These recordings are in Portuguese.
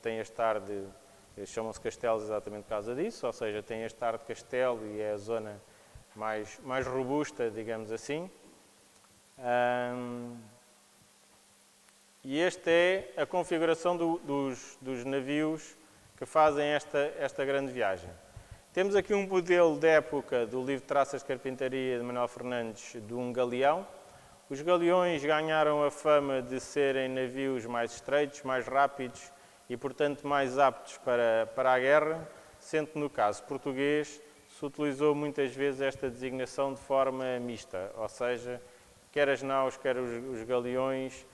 tem este ar de, chamam-se castelos exatamente por causa disso, ou seja, tem este ar de castelo e é a zona mais robusta, digamos assim. E esta é a configuração dos navios que fazem esta grande viagem. Temos aqui um modelo de época do livro de Traças de Carpintaria de Manuel Fernandes de um galeão. Os galeões ganharam a fama de serem navios mais estreitos, mais rápidos e, portanto, mais aptos para a guerra, sendo que, no caso português, se utilizou muitas vezes esta designação de forma mista, ou seja, quer as naus, quer os galeões,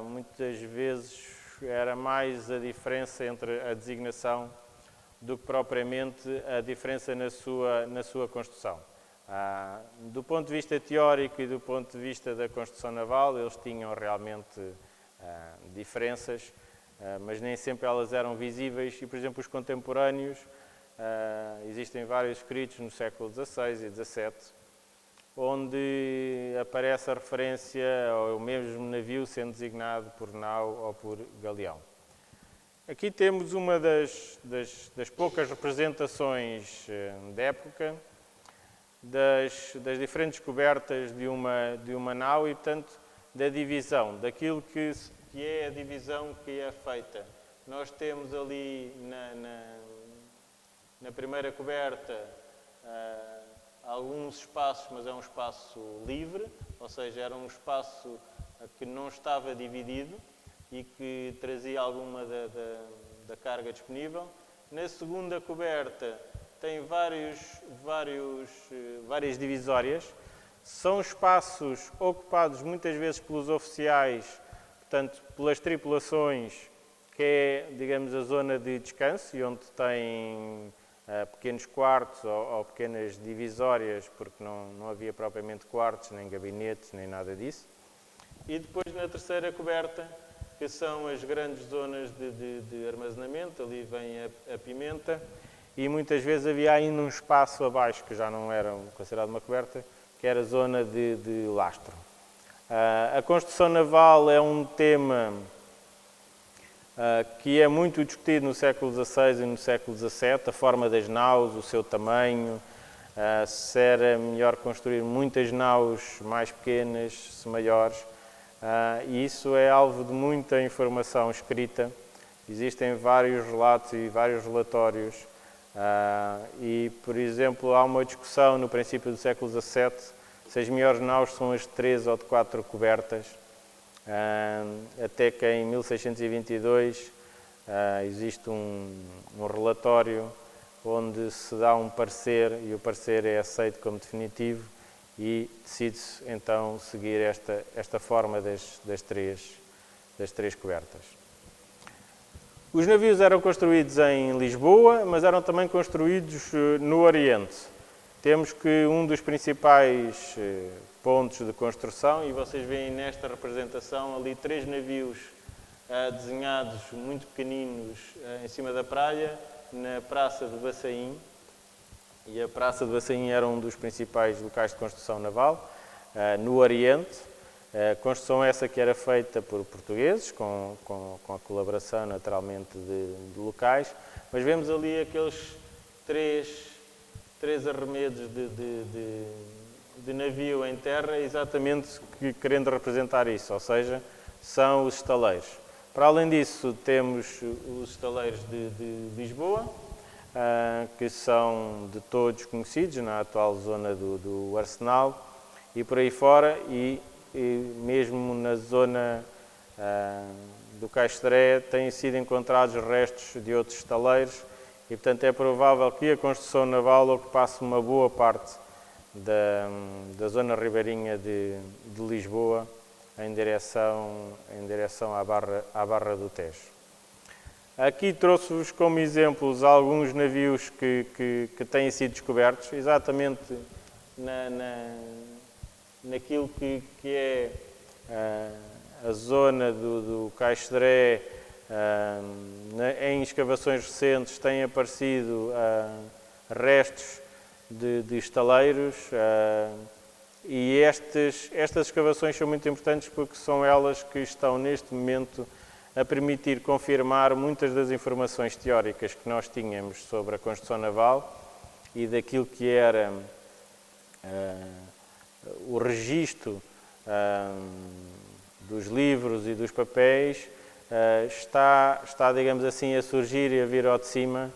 muitas vezes era mais a diferença entre a designação do que propriamente a diferença na sua construção. Do ponto de vista teórico e do ponto de vista da construção naval, eles tinham realmente diferenças, mas nem sempre elas eram visíveis e, por exemplo, os contemporâneos, existem vários escritos no século XVI e XVII, onde aparece a referência ao mesmo navio sendo designado por nau ou por galeão. Aqui temos uma das poucas representações da época das diferentes cobertas de uma nau e, portanto, da divisão, daquilo que é a divisão que é feita. Nós temos ali na primeira coberta alguns espaços, mas é um espaço livre, ou seja, era um espaço que não estava dividido e que trazia alguma da carga disponível. Na segunda coberta tem várias divisórias. São espaços ocupados muitas vezes pelos oficiais, portanto, pelas tripulações, que é, digamos, a zona de descanso, e onde tem pequenos quartos ou pequenas divisórias, porque não havia propriamente quartos, nem gabinetes, nem nada disso. E depois na terceira coberta, que são as grandes zonas de armazenamento, ali vem a pimenta, e muitas vezes havia ainda um espaço abaixo, que já não era considerado uma coberta, que era a zona de lastro. A construção naval é um tema que é muito discutido no século XVI e no século XVII, a forma das naus, o seu tamanho, se era melhor construir muitas naus mais pequenas, se maiores, e isso é alvo de muita informação escrita. Existem vários relatos e vários relatórios, e, por exemplo, há uma discussão no princípio do século XVII se as melhores naus são as de 3 ou de 4 cobertas, até que em 1622 existe um relatório onde se dá um parecer e o parecer é aceito como definitivo e decide-se então seguir esta forma das três cobertas. Os navios eram construídos em Lisboa, mas eram também construídos no Oriente. Temos que um dos principais pontos de construção, e vocês veem nesta representação ali 3 navios desenhados muito pequeninos em cima da praia, na Praça de Bassaim, e a Praça de Bassaim era um dos principais locais de construção naval, no Oriente. Construção essa que era feita por portugueses, com a colaboração naturalmente de locais, mas vemos ali aqueles três arremedos de navio em terra, exatamente querendo representar isso, ou seja, são os estaleiros. Para além disso, temos os estaleiros de Lisboa, que são de todos conhecidos na atual zona do Arsenal e por aí fora, e mesmo na zona do Cais de Dré têm sido encontrados restos de outros estaleiros e, portanto, é provável que a construção naval ocupasse uma boa parte da zona ribeirinha de Lisboa em direção à Barra do Tejo. Aqui trouxe-vos como exemplos alguns navios que têm sido descobertos, exatamente naquilo que é a zona do Cais de Dré. Em escavações recentes têm aparecido restos de estaleiros, e estas escavações são muito importantes porque são elas que estão neste momento a permitir confirmar muitas das informações teóricas que nós tínhamos sobre a construção naval e daquilo que era o registro dos livros e dos papéis. Está, digamos assim, a surgir e a vir ao de cima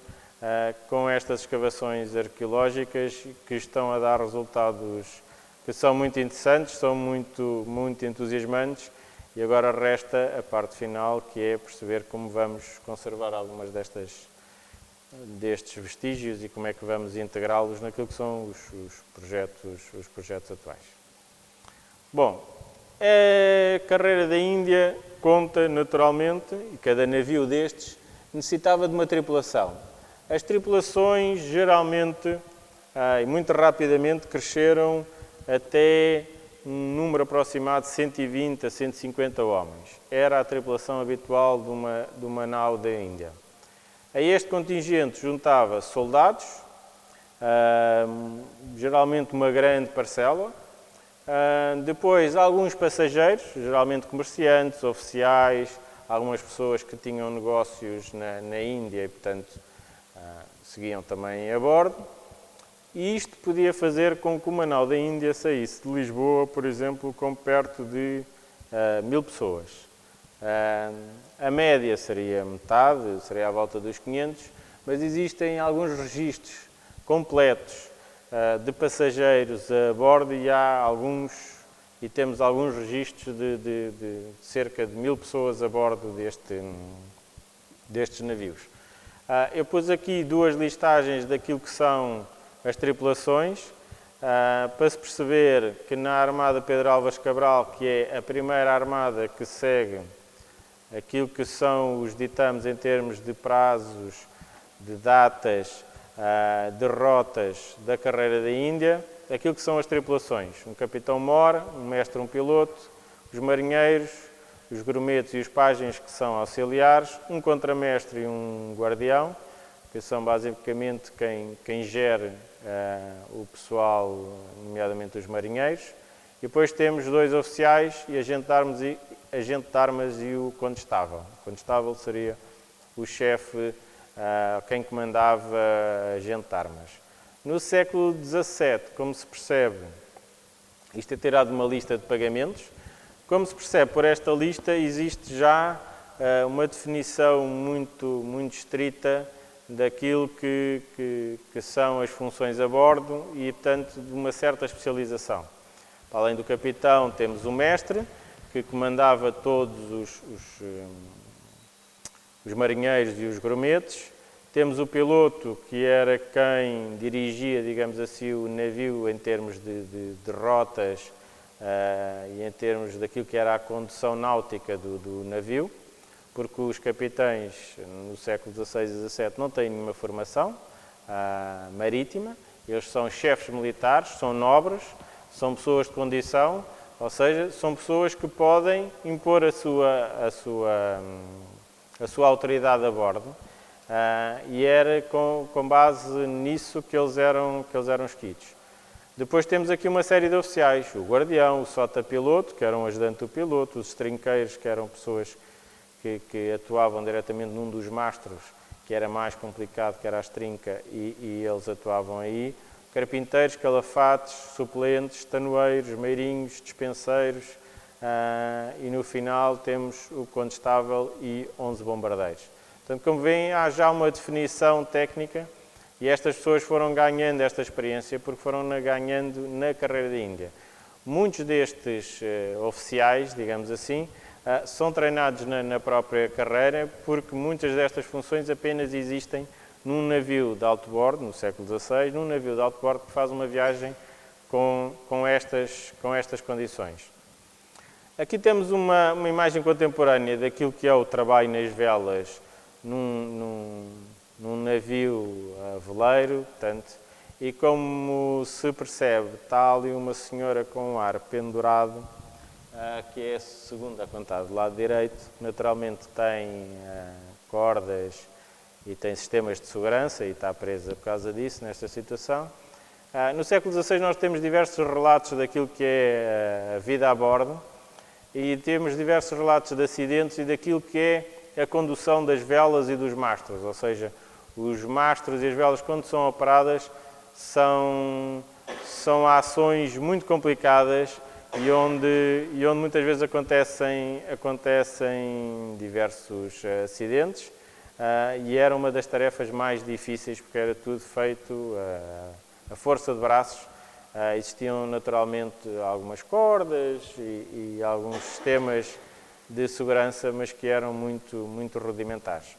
com estas escavações arqueológicas que estão a dar resultados que são muito interessantes, são muito entusiasmantes, e agora resta a parte final, que é perceber como vamos conservar algumas destes vestígios e como é que vamos integrá-los naquilo que são os projetos atuais. Bom, a carreira da Índia conta naturalmente, e cada navio destes necessitava de uma tripulação. As tripulações geralmente e muito rapidamente cresceram até um número aproximado de 120 a 150 homens. Era a tripulação habitual de uma nau da Índia. A este contingente juntava soldados, geralmente uma grande parcela, depois alguns passageiros, geralmente comerciantes, oficiais, algumas pessoas que tinham negócios na Índia e, portanto, seguiam também a bordo. E isto podia fazer com que uma nau da Índia saísse de Lisboa, por exemplo, com perto de 1000 pessoas. A média seria metade, seria à volta dos 500, mas existem alguns registros completos de passageiros a bordo e temos alguns registros de cerca de 1000 pessoas a bordo destes navios. Eu pus aqui duas listagens daquilo que são as tripulações, para se perceber que na Armada Pedro Álvares Cabral, que é a primeira armada que segue aquilo que são os ditames em termos de prazos, de datas, de rotas da carreira da Índia, aquilo que são as tripulações. Um capitão-mor, um mestre, um piloto, os marinheiros, os grumetes e os pajens, que são auxiliares, um contramestre e um guardião, que são basicamente quem gere o pessoal, nomeadamente os marinheiros. E depois temos dois oficiais, e agente de armas e o condestável. O condestável seria o chefe, quem comandava agente de armas. No século XVII, como se percebe, isto é tirado de uma lista de pagamentos, como se percebe por esta lista, existe já uma definição muito estrita daquilo que são as funções a bordo e, portanto, de uma certa especialização. Além do capitão, temos o mestre, que comandava todos os marinheiros e os grumetes. Temos o piloto, que era quem dirigia, digamos assim, o navio em termos de rotas e em termos daquilo que era a condução náutica do navio, porque os capitães no século XVI e XVII não têm nenhuma formação marítima, eles são chefes militares, são nobres, são pessoas de condição, ou seja, são pessoas que podem impor a sua autoridade a bordo, e era com base nisso que eles eram escolhidos. Depois temos aqui uma série de oficiais, o guardião, o sota-piloto, que era um ajudante do piloto, os estrinqueiros, que eram pessoas que atuavam diretamente num dos mastros, que era mais complicado, que era a estrinca, e eles atuavam aí. Carpinteiros, calafates, suplentes, tanoeiros, meirinhos, dispenseiros, e no final temos o condestável e 11 bombardeiros. Portanto, como veem, há já uma definição técnica e estas pessoas foram ganhando esta experiência porque foram ganhando na carreira da Índia. Muitos destes oficiais, digamos assim, são treinados na própria carreira porque muitas destas funções apenas existem num navio de alto bordo, no século XVI, num navio de alto bordo que faz uma viagem com estas condições. Aqui temos uma imagem contemporânea daquilo que é o trabalho nas velas num navio veleiro, portanto, e como se percebe, está ali uma senhora com um ar pendurado, que é a segunda a contar do lado direito, naturalmente tem cordas e tem sistemas de segurança e está presa por causa disso, nesta situação. No século XVI nós temos diversos relatos daquilo que é a vida a bordo e temos diversos relatos de acidentes e daquilo que é a condução das velas e dos mastros, ou seja, os mastros e as velas, quando são operadas, são ações muito complicadas e onde muitas vezes acontecem diversos acidentes, e era uma das tarefas mais difíceis porque era tudo feito a força de braços. Existiam naturalmente algumas cordas e alguns sistemas de segurança, mas que eram muito rudimentares.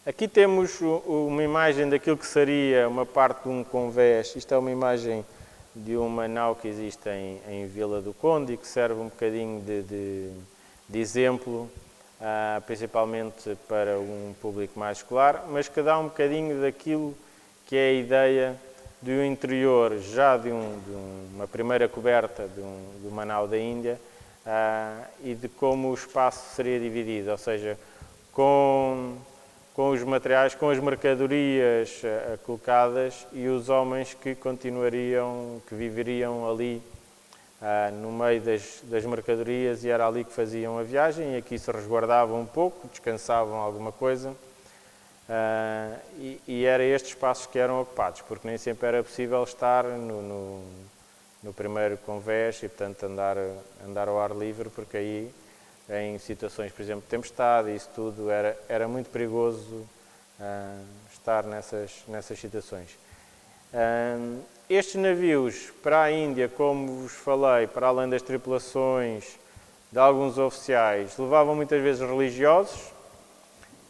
Aqui temos uma imagem daquilo que seria uma parte de um convés. Isto é uma imagem de uma nau que existe em Vila do Conde e que serve um bocadinho de exemplo, principalmente para um público mais escolar, mas que dá um bocadinho daquilo que é a ideia do interior já de uma primeira coberta de uma nau da Índia e de como o espaço seria dividido, ou seja, com os materiais, com as mercadorias colocadas e os homens que viveriam ali no meio das mercadorias, e era ali que faziam a viagem, e aqui se resguardavam um pouco, descansavam alguma coisa, e era estes espaços que eram ocupados, porque nem sempre era possível estar no primeiro convés e, portanto, andar ao ar livre, porque aí, em situações, por exemplo, de tempestade e isso tudo, era muito perigoso estar nessas situações. Estes navios para a Índia, como vos falei, para além das tripulações de alguns oficiais, levavam muitas vezes religiosos.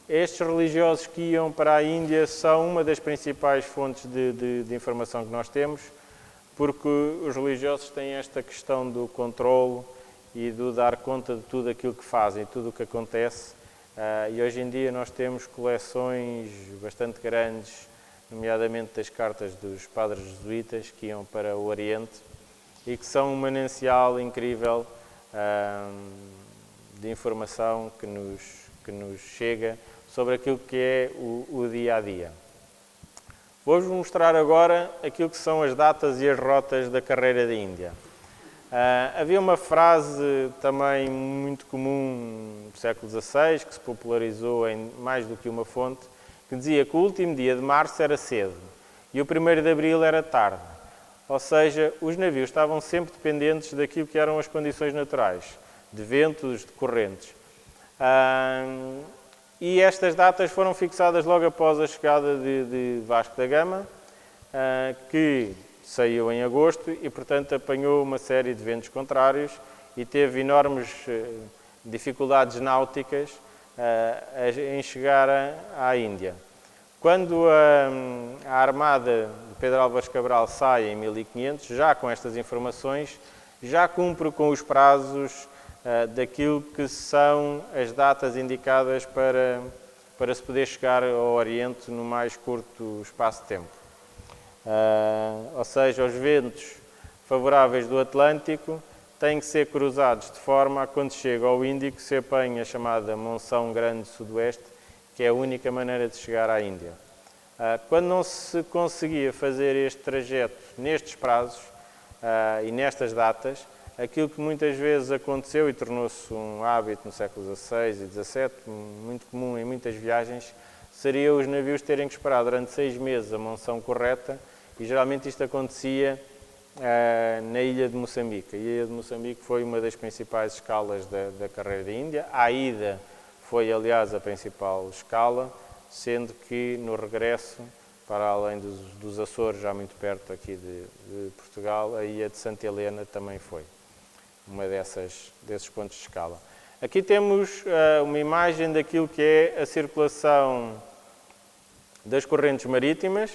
Estes religiosos que iam para a Índia são uma das principais fontes de informação que nós temos, porque os religiosos têm esta questão do controlo e do dar conta de tudo aquilo que fazem, tudo o que acontece. E hoje em dia nós temos coleções bastante grandes, nomeadamente das cartas dos padres jesuítas que iam para o Oriente e que são um manancial incrível de informação que nos chega sobre aquilo que é o dia-a-dia. Vou-vos mostrar agora aquilo que são as datas e as rotas da carreira da Índia. Havia uma frase também muito comum no século XVI, que se popularizou em mais do que uma fonte, que dizia que o último dia de março era cedo e o 1º de abril era tarde. Ou seja, os navios estavam sempre dependentes daquilo que eram as condições naturais, de ventos, de correntes. E estas datas foram fixadas logo após a chegada de Vasco da Gama, que saiu em agosto e, portanto, apanhou uma série de ventos contrários e teve enormes dificuldades náuticas em chegar à Índia. Quando a armada de Pedro Álvares Cabral sai em 1500, já com estas informações, já cumpre com os prazos daquilo que são as datas indicadas para se poder chegar ao Oriente no mais curto espaço de tempo. Ou seja, os ventos favoráveis do Atlântico têm que ser cruzados de forma a, quando chega ao Índico, se apanha a chamada monção grande sudoeste, que é a única maneira de chegar à Índia. Quando não se conseguia fazer este trajeto nestes prazos e nestas datas, aquilo que muitas vezes aconteceu e tornou-se um hábito no século XVI e XVII, muito comum em muitas viagens, seria os navios terem que esperar durante 6 meses a monção correta, e geralmente isto acontecia na ilha de Moçambique. A ilha de Moçambique foi uma das principais escalas da carreira da Índia. A ida foi, aliás, a principal escala, sendo que no regresso, para além dos Açores, já muito perto aqui de Portugal, a ilha de Santa Helena também foi uma desses pontos de escala. Aqui temos uma imagem daquilo que é a circulação das correntes marítimas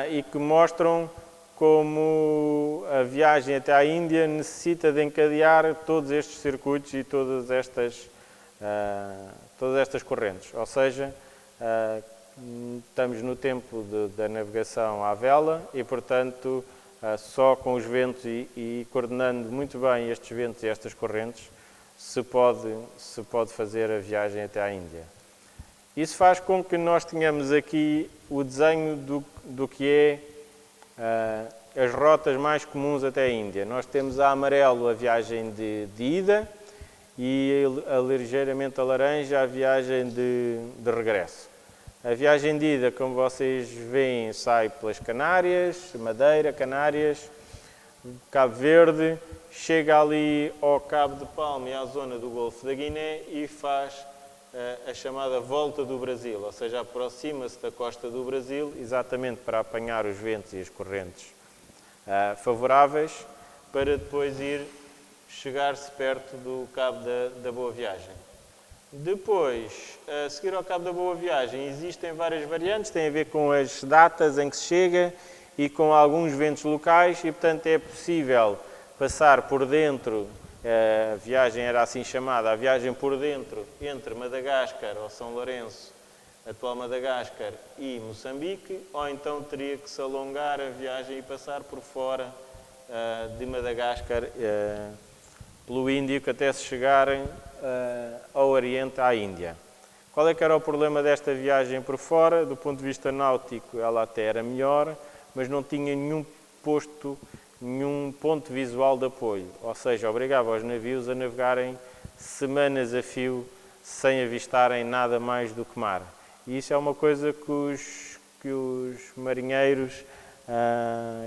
e que mostram como a viagem até à Índia necessita de encadear todos estes circuitos e todas estas correntes. Ou seja, estamos no tempo da navegação à vela e, portanto, só com os ventos e coordenando muito bem estes ventos e estas correntes se pode fazer a viagem até à Índia. Isso faz com que nós tenhamos aqui o desenho do que é as rotas mais comuns até a Índia. Nós temos a amarelo a viagem de ida e ligeiramente a laranja a viagem de regresso. A viagem de ida, como vocês veem, sai pelas Canárias, Madeira, Canárias, Cabo Verde, chega ali ao Cabo de Palma e à zona do Golfo da Guiné e faz a chamada volta do Brasil, ou seja, aproxima-se da costa do Brasil exatamente para apanhar os ventos e as correntes favoráveis, para depois chegar-se perto do Cabo da Boa Viagem. Depois, a seguir ao Cabo da Boa Viagem, existem várias variantes, tem a ver com as datas em que se chega e com alguns ventos locais e, portanto, é possível passar por dentro, a viagem era assim chamada, a viagem por dentro, entre Madagascar ou São Lourenço atual Madagascar e Moçambique, ou então teria que se alongar a viagem e passar por fora de Madagascar pelo Índico até se chegarem ao Oriente, à Índia. Qual é que era o problema desta viagem por fora? Do ponto de vista náutico, ela até era melhor, mas não tinha nenhum ponto visual de apoio, ou seja, obrigava os navios a navegarem semanas a fio sem avistarem nada mais do que mar. E isso é uma coisa que os marinheiros,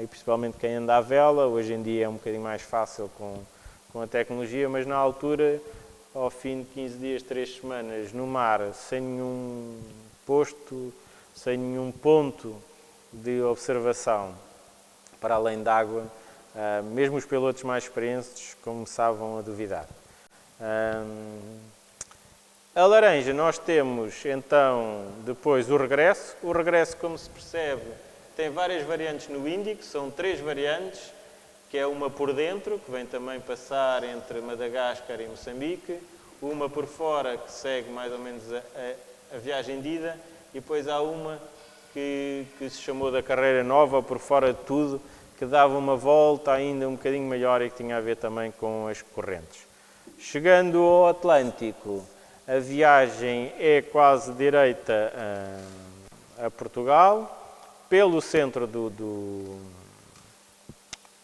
e principalmente quem anda à vela, hoje em dia é um bocadinho mais fácil com a tecnologia, mas na altura, ao fim de 15 dias, 3 semanas no mar, sem nenhum posto, sem nenhum ponto de observação para além d'água, mesmo os pilotos mais experientes começavam a duvidar. A laranja, nós temos então depois o regresso. O regresso, como se percebe, tem várias variantes no Índico, são 3 variantes, que é uma por dentro, que vem também passar entre Madagascar e Moçambique, uma por fora, que segue mais ou menos a viagem de ida, e depois há uma que se chamou da Carreira Nova, por fora de tudo, que dava uma volta ainda um bocadinho maior e que tinha a ver também com as correntes. Chegando ao Atlântico, a viagem é quase direita a Portugal, pelo centro do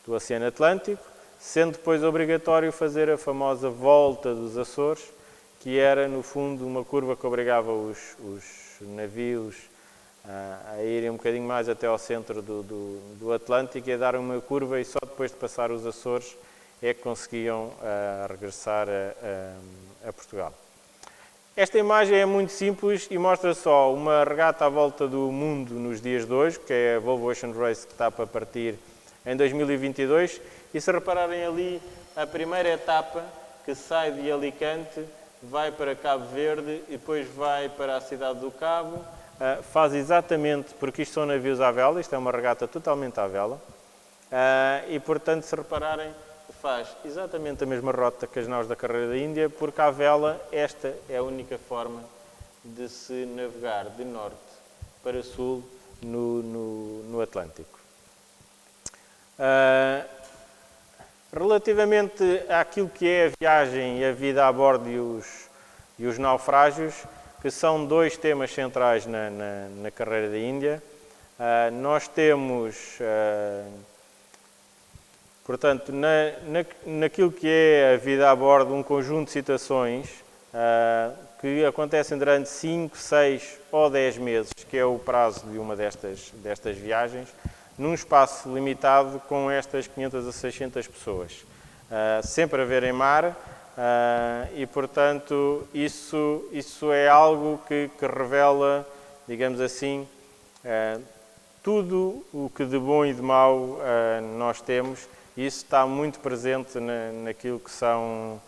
Oceano Atlântico, sendo depois obrigatório fazer a famosa volta dos Açores, que era, no fundo, uma curva que obrigava os navios a irem um bocadinho mais até ao centro do Atlântico e a dar uma curva, e só depois de passar os Açores é que conseguiam regressar a Portugal. Esta imagem é muito simples e mostra só uma regata à volta do mundo nos dias de hoje, que é a Volvo Ocean Race, que está para partir em 2022. E se repararem ali, a primeira etapa, que sai de Alicante, vai para Cabo Verde e depois vai para a cidade do Cabo, faz exatamente, porque isto são navios à vela, isto é uma regata totalmente à vela, e portanto, se repararem, faz exatamente a mesma rota que as naus da Carreira da Índia, porque à vela esta é a única forma de se navegar de norte para sul no Atlântico. Relativamente àquilo que é a viagem e a vida a bordo e os naufrágios, que são 2 temas centrais na Carreira da Índia, nós temos, portanto, naquilo que é a vida a bordo, um conjunto de situações que acontecem durante 5, 6 ou 10 meses, que é o prazo de uma destas viagens, num espaço limitado com estas 500 a 600 pessoas. Sempre a ver em mar, e, portanto, isso é algo que revela, digamos assim, tudo o que de bom e de mau nós temos. Isso está muito presente naquilo que são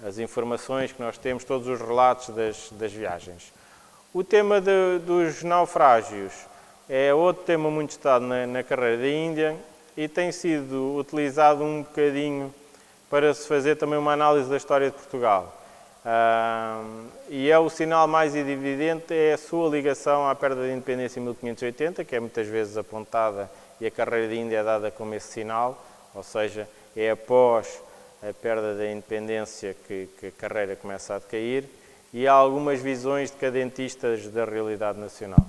as informações que nós temos, todos os relatos das viagens. O tema dos naufrágios é outro tema muito estudado na Carreira da Índia e tem sido utilizado um bocadinho para se fazer também uma análise da história de Portugal. E é o sinal mais evidente, é a sua ligação à perda da independência em 1580, que é muitas vezes apontada, e a Carreira da Índia é dada como esse sinal, ou seja, é após a perda da independência que a carreira começa a decair, e há algumas visões decadentistas da realidade nacional.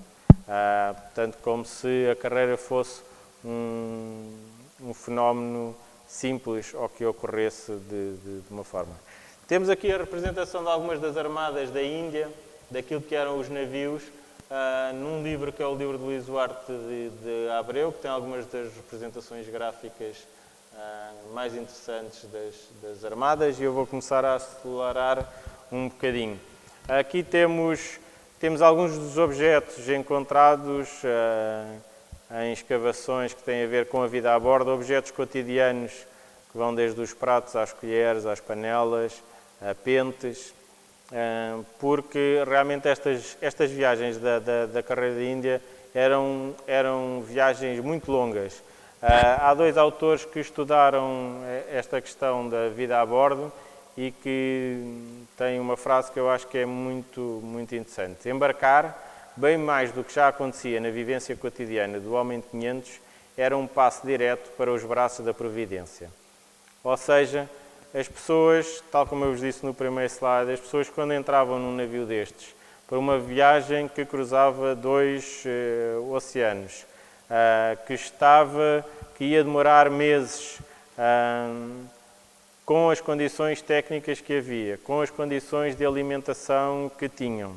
Portanto, como se a carreira fosse um fenómeno simples ou que ocorresse de uma forma. Temos aqui a representação de algumas das armadas da Índia, daquilo que eram os navios, num livro que é o livro de Luís Duarte de Abreu, que tem algumas das representações gráficas mais interessantes das armadas, e eu vou começar a acelerar um bocadinho. Aqui temos alguns dos objetos encontrados em escavações que têm a ver com a vida a bordo, objetos cotidianos que vão desde os pratos às colheres, às panelas, a pentes, porque realmente estas viagens da Carreira da Índia eram viagens muito longas. Há 2 autores que estudaram esta questão da vida a bordo e que tem uma frase que eu acho que é muito interessante. Embarcar, bem mais do que já acontecia na vivência cotidiana do homem de 500, era um passo direto para os braços da providência. Ou seja, as pessoas, tal como eu vos disse no primeiro slide, as pessoas quando entravam num navio destes, para uma viagem que cruzava 2 oceanos, que ia demorar meses, com as condições técnicas que havia, com as condições de alimentação que tinham,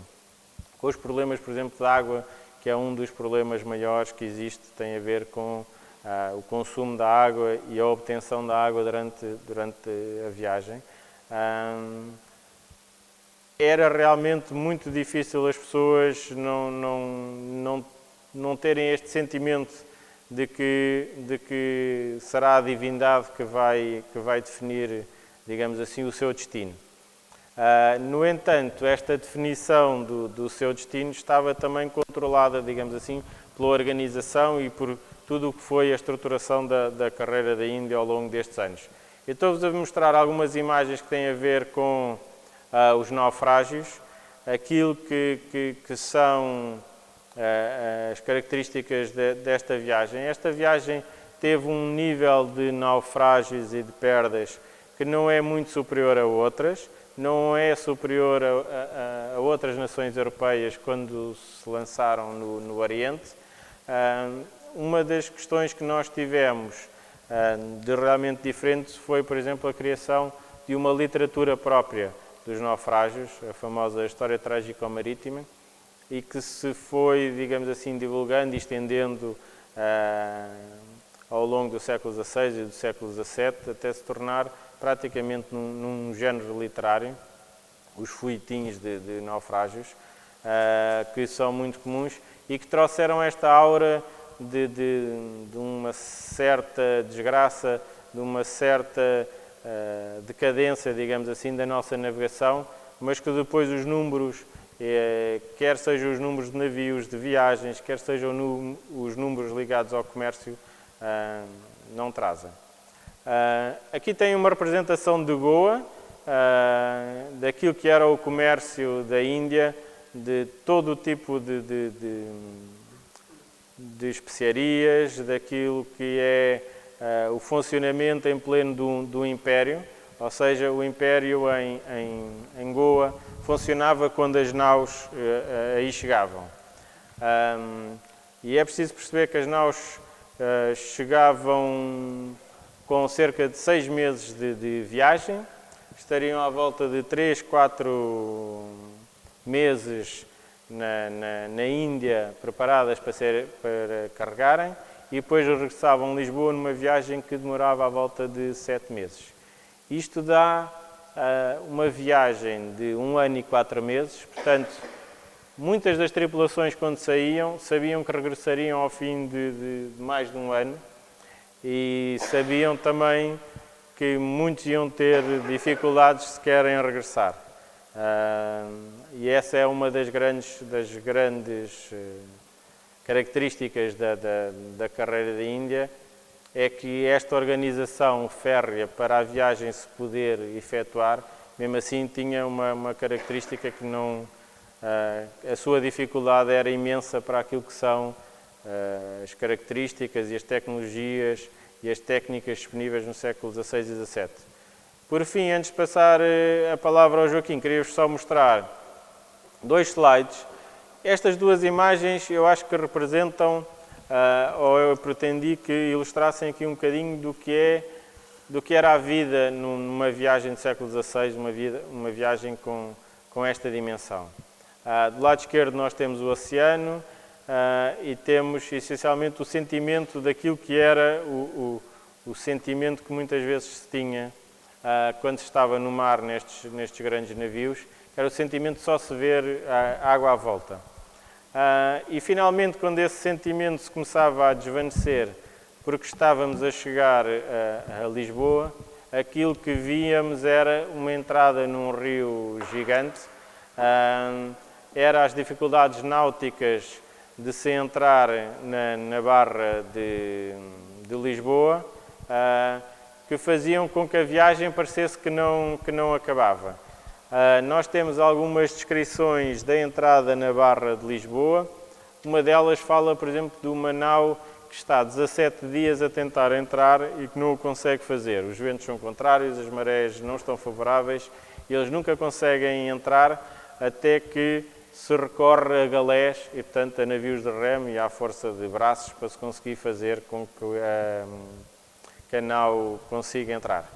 com os problemas, por exemplo, de água, que é um dos problemas maiores que existe, tem a ver com o consumo da água e a obtenção da água durante a viagem. Era realmente muito difícil as pessoas não terem este sentimento de que será a divindade que vai definir, digamos assim, o seu destino. No entanto, esta definição do seu destino estava também controlada, digamos assim, pela organização e por tudo o que foi a estruturação da carreira da Índia ao longo destes anos. Eu estou-vos a mostrar algumas imagens que têm a ver com os naufrágios, aquilo que são as características desta viagem. Esta viagem teve um nível de naufrágios e de perdas que não é muito superior a outras, não é superior a outras nações europeias quando se lançaram no Oriente. Uma das questões que nós tivemos de realmente diferente foi, por exemplo, a criação de uma literatura própria dos naufrágios, a famosa História Trágico-Marítima, e que se foi, digamos assim, divulgando e estendendo ao longo do século XVI e do século XVII, até se tornar praticamente num género literário, os folhetins de naufrágios, que são muito comuns e que trouxeram esta aura de uma certa desgraça, de uma certa decadência, digamos assim, da nossa navegação, mas que depois os números, quer sejam os números de navios, de viagens, quer sejam os números ligados ao comércio, não trazem. Aqui tem uma representação de Goa, daquilo que era o comércio da Índia, de todo o tipo de especiarias, daquilo que é o funcionamento em pleno do Império, ou seja, o Império em Goa funcionava quando as naus aí chegavam. E é preciso perceber que as naus chegavam com cerca de 6 meses de viagem, estariam à volta de 3, 4 meses na Índia preparadas para carregarem e depois regressavam a Lisboa numa viagem que demorava à volta de 7 meses. Isto dá uma viagem de 1 ano e 4 meses, portanto, muitas das tripulações quando saíam sabiam que regressariam ao fim de mais de 1 ano e sabiam também que muitos iam ter dificuldades se querem regressar. E essa é uma das grandes características da carreira da Índia, é que esta organização férrea para a viagem se poder efetuar, mesmo assim tinha uma característica que não... a sua dificuldade era imensa para aquilo que são as características e as tecnologias e as técnicas disponíveis no século XVI e XVII. Por fim, antes de passar a palavra ao Joaquim, queria-vos só mostrar 2 slides. Estas 2 imagens eu acho que representam, ou eu pretendi que ilustrassem aqui um bocadinho do que era a vida numa viagem do século XVI, uma viagem com esta dimensão. Do lado esquerdo nós temos o oceano e temos essencialmente o sentimento daquilo que era o sentimento que muitas vezes se tinha quando se estava no mar nestes grandes navios, era o sentimento de só se ver a água à volta. E finalmente, quando esse sentimento se começava a desvanecer, porque estávamos a chegar a Lisboa, aquilo que víamos era uma entrada num rio gigante, era as dificuldades náuticas de se entrar na barra de Lisboa, que faziam com que a viagem parecesse que não acabava. Nós temos algumas descrições da entrada na Barra de Lisboa. Uma delas fala, por exemplo, de uma nau que está 17 dias a tentar entrar e que não o consegue fazer. Os ventos são contrários, as marés não estão favoráveis e eles nunca conseguem entrar até que se recorre a galés e, portanto, a navios de remo e à força de braços para se conseguir fazer com que a nau consiga entrar.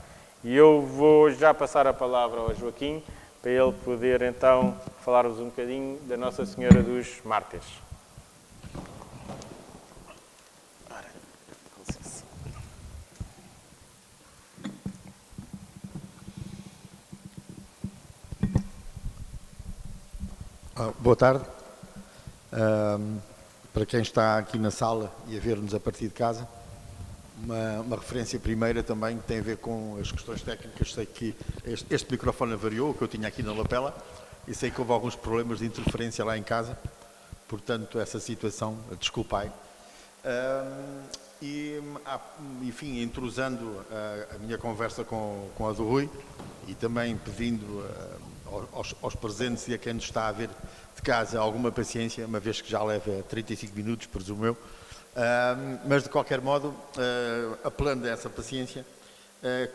E eu vou já passar a palavra ao Joaquim para ele poder então falar-vos um bocadinho da Nossa Senhora dos Mártires. Boa tarde. Para quem está aqui na sala e a ver-nos a partir de casa, uma referência primeira também que tem a ver com as questões técnicas. Sei que este microfone variou, o que eu tinha aqui na lapela, e sei que houve alguns problemas de interferência lá em casa, portanto, essa situação, desculpai. Enfim, intrusando a minha conversa com a do Rui e também pedindo aos presentes e a quem nos está a ver de casa alguma paciência, uma vez que já leva 35 minutos, presumo eu, mas de qualquer modo, apelando a essa paciência,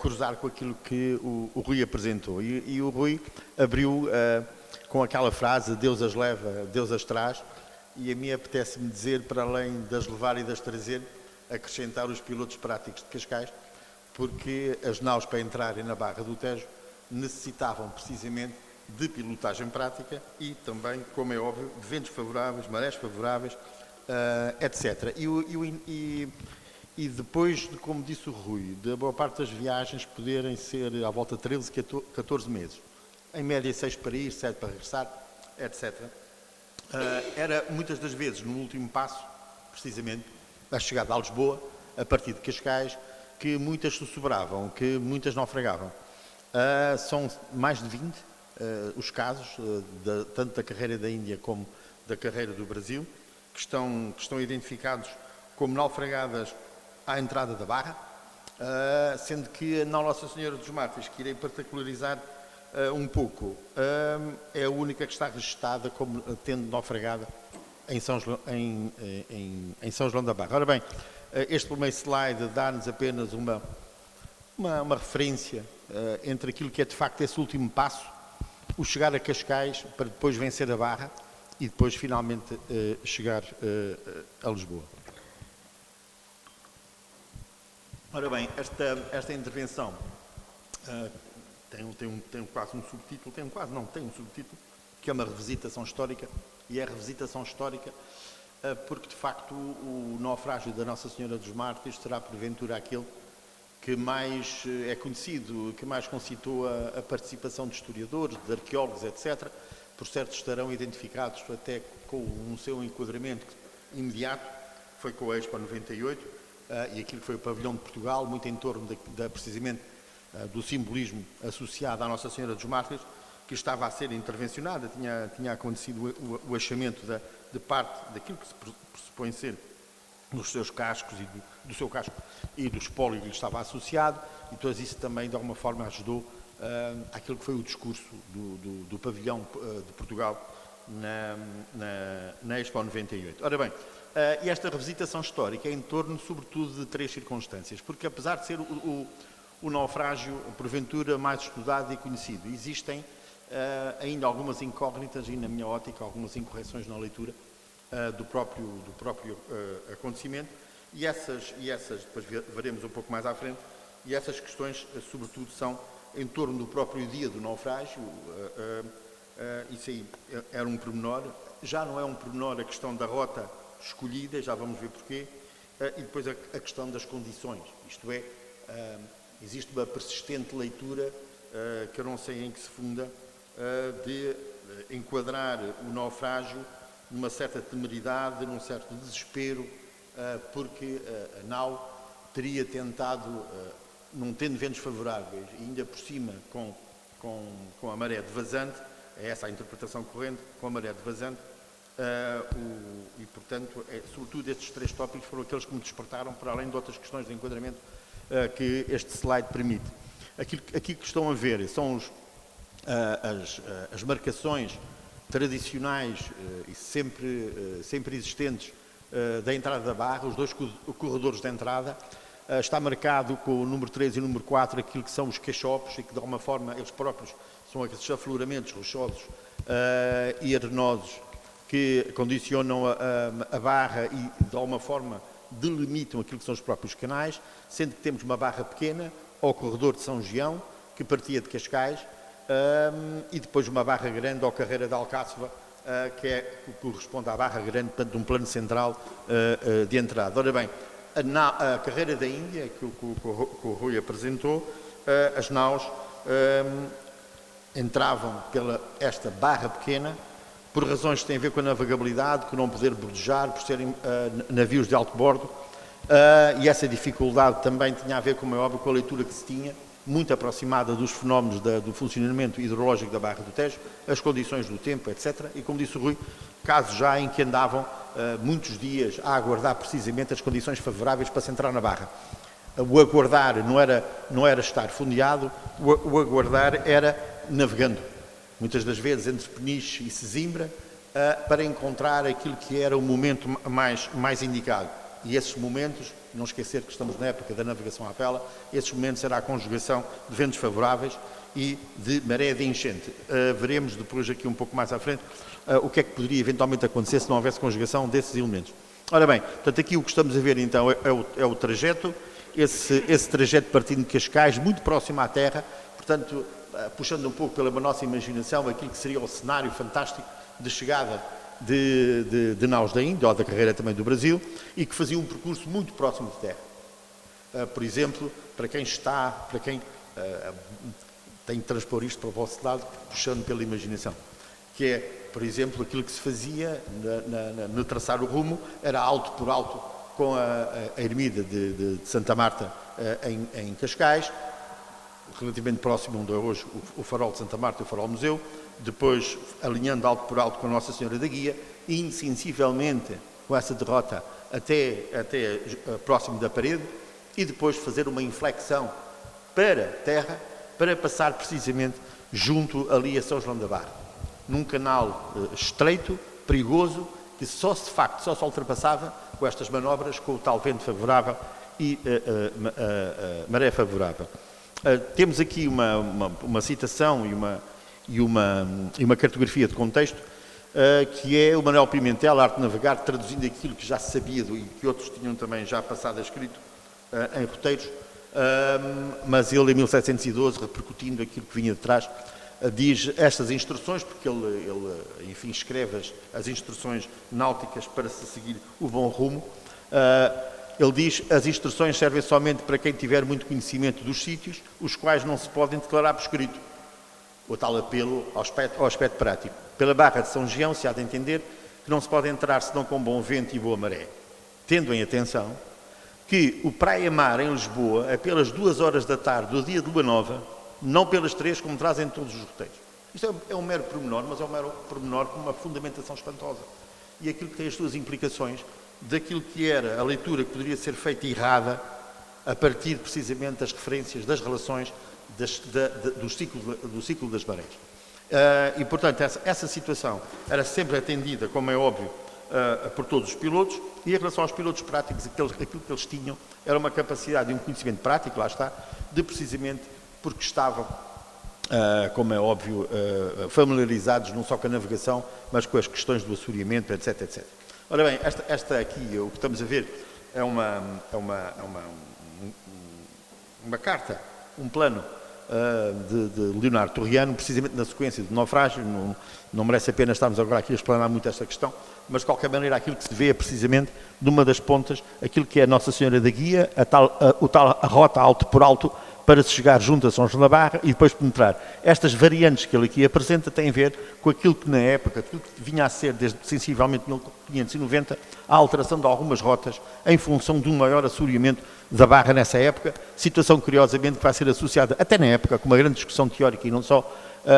cruzar com aquilo que o Rui apresentou. E o Rui abriu com aquela frase, Deus as leva, Deus as traz, e a mim apetece-me dizer, para além das levar e das trazer, acrescentar os pilotos práticos de Cascais, porque as naus para entrarem na Barra do Tejo necessitavam precisamente de pilotagem prática e também, como é óbvio, de ventos favoráveis, marés favoráveis, etc. E depois, de, como disse o Rui, da boa parte das viagens poderem ser à volta de 13, 14 meses. Em média 6 para ir, 7 para regressar, etc. Era muitas das vezes, no último passo, precisamente, a chegada a Lisboa, a partir de Cascais, que muitas sussurravam, que muitas naufragavam. São mais de 20 os casos, tanto da carreira da Índia como da carreira do Brasil, que estão identificados como naufragadas à entrada da Barra, sendo que na Nossa Senhora dos Mártires, que irei particularizar um pouco, é a única que está registada como tendo naufragada em São João da Barra. Ora bem, este primeiro slide dá-nos apenas uma referência entre aquilo que é de facto esse último passo, o chegar a Cascais para depois vencer a Barra e depois finalmente chegar a Lisboa. Ora bem, esta intervenção tem quase um subtítulo, tem um subtítulo, que é uma revisitação histórica, e é a revisitação histórica porque de facto o naufrágio da Nossa Senhora dos Mártires será porventura aquele que mais é conhecido, que mais concitou a participação de historiadores, de arqueólogos, etc. Por certo estarão identificados até com um seu enquadramento imediato, foi com a Expo 98, e aquilo que foi o pavilhão de Portugal, muito em torno precisamente do simbolismo associado à Nossa Senhora dos Mártires, que estava a ser intervencionada, tinha acontecido o achamento de parte daquilo que se pressupõe ser dos seus cascos e do seu casco e do espólio que lhe estava associado, e depois isso também de alguma forma ajudou àquilo que foi o discurso do pavilhão de Portugal na Expo 98. Ora bem, e esta revisitação histórica é em torno sobretudo de 3 circunstâncias, porque apesar de ser o naufrágio porventura mais estudado e conhecido, existem ainda algumas incógnitas e, na minha ótica, algumas incorreções na leitura do próprio acontecimento, e essas depois veremos um pouco mais à frente, e essas questões sobretudo são em torno do próprio dia do naufrágio. Isso aí era um pormenor, já não é um pormenor a questão da rota escolhida, já vamos ver porquê, e depois a questão das condições, isto é, existe uma persistente leitura, que eu não sei em que se funda, de enquadrar o naufrágio numa certa temeridade, num certo desespero, porque a nau teria tentado, não tendo ventos favoráveis, e ainda por cima com a maré de vazante, é essa a interpretação corrente, com a maré de vazante, e portanto, sobretudo estes 3 tópicos foram aqueles que me despertaram, para além de outras questões de enquadramento que este slide permite. Aqui que estão a ver são as marcações tradicionais e sempre existentes da entrada da barra, os dois corredores de entrada. Está marcado com o número 3 e o número 4 aquilo que são os cachopos e que de alguma forma eles próprios são aqueles afloramentos rochosos e arenosos que condicionam a barra e de alguma forma delimitam aquilo que são os próprios canais, sendo que temos uma barra pequena ao corredor de São Gião, que partia de Cascais, e depois uma barra grande ao Carreira de Alcáçova, que corresponde à barra grande, portanto, de um plano central de entrada. Ora bem, a Carreira da Índia, que o Rui apresentou, as naus entravam pela esta barra pequena, por razões que têm a ver com a navegabilidade, com não poder bordejar, por serem navios de alto bordo, e essa dificuldade também tinha a ver, como é óbvio, com a leitura que se tinha, muito aproximada dos fenómenos do funcionamento hidrológico da Barra do Tejo, as condições do tempo, etc. E, como disse o Rui, casos já em que andavam muitos dias a aguardar precisamente as condições favoráveis para se entrar na Barra. O aguardar não era estar fundeado, o aguardar era navegando, muitas das vezes entre Peniche e Sesimbra, para encontrar aquilo que era o momento mais indicado. E esses momentos, não esquecer que estamos na época da navegação à vela, esses momentos era a conjugação de ventos favoráveis e de maré de enchente. Veremos depois aqui um pouco mais à frente o que é que poderia eventualmente acontecer se não houvesse conjugação desses elementos. Ora bem, portanto aqui o que estamos a ver então é o trajeto, esse trajeto partindo de Cascais, muito próximo à terra, portanto, puxando um pouco pela nossa imaginação aquilo que seria o cenário fantástico de chegada de naus da Índia, ou da Carreira também do Brasil, e que fazia um percurso muito próximo de terra. Por exemplo, para quem tem que transpor isto para o vosso lado, puxando pela imaginação, que é, por exemplo, aquilo que se fazia no traçar o rumo, era alto por alto com a ermida de Santa Marta em Cascais, relativamente próximo onde é hoje o farol de Santa Marta e o farol museu, depois alinhando alto por alto com a Nossa Senhora da Guia, e insensivelmente com essa derrota até próximo da parede, e depois fazer uma inflexão para terra, para passar precisamente junto ali a São João da Barra, num canal estreito, perigoso, que só se ultrapassava com estas manobras, com o tal vento favorável e maré favorável. Temos aqui uma citação e uma cartografia de contexto, que é o Manuel Pimentel, Arte de Navegar, traduzindo aquilo que já se sabia e que outros tinham também já passado a escrito em roteiros, mas ele em 1712, repercutindo aquilo que vinha de trás, diz estas instruções, porque ele enfim, escreve as instruções náuticas para se seguir o bom rumo. Ele diz: as instruções servem somente para quem tiver muito conhecimento dos sítios, os quais não se podem declarar por escrito. O tal apelo ao aspecto prático. Pela Barra de São Gião se há de entender que não se pode entrar senão com bom vento e boa maré, tendo em atenção que o praia-mar em Lisboa é pelas 2 horas da tarde do dia de lua nova, não pelas 3 como trazem todos os roteiros. Isto é um mero pormenor, mas é um mero pormenor com uma fundamentação espantosa. E aquilo que tem as suas implicações daquilo que era a leitura que poderia ser feita errada a partir precisamente das referências, das relações do ciclo das marés. E, portanto, essa situação era sempre atendida, como é óbvio, por todos os pilotos, e em relação aos pilotos práticos, aquilo que eles tinham era uma capacidade e um conhecimento prático, lá está, de precisamente porque estavam, como é óbvio, familiarizados não só com a navegação, mas com as questões do assoreamento, etc, etc. Ora bem, esta aqui, o que estamos a ver, é uma carta, um plano de Leonardo Torriano, precisamente na sequência do naufrágio. Não merece a pena estarmos agora aqui a explanar muito esta questão, mas de qualquer maneira aquilo que se vê é precisamente de uma das pontas, aquilo que é a Nossa Senhora da Guia, a rota alto por alto, para se chegar junto a São João da Barra e depois penetrar. Estas variantes que ele aqui apresenta têm a ver com aquilo que na época, aquilo que vinha a ser desde sensivelmente 1590, a alteração de algumas rotas em função de um maior assoreamento da Barra nessa época, situação curiosamente que vai ser associada até na época com uma grande discussão teórica e não só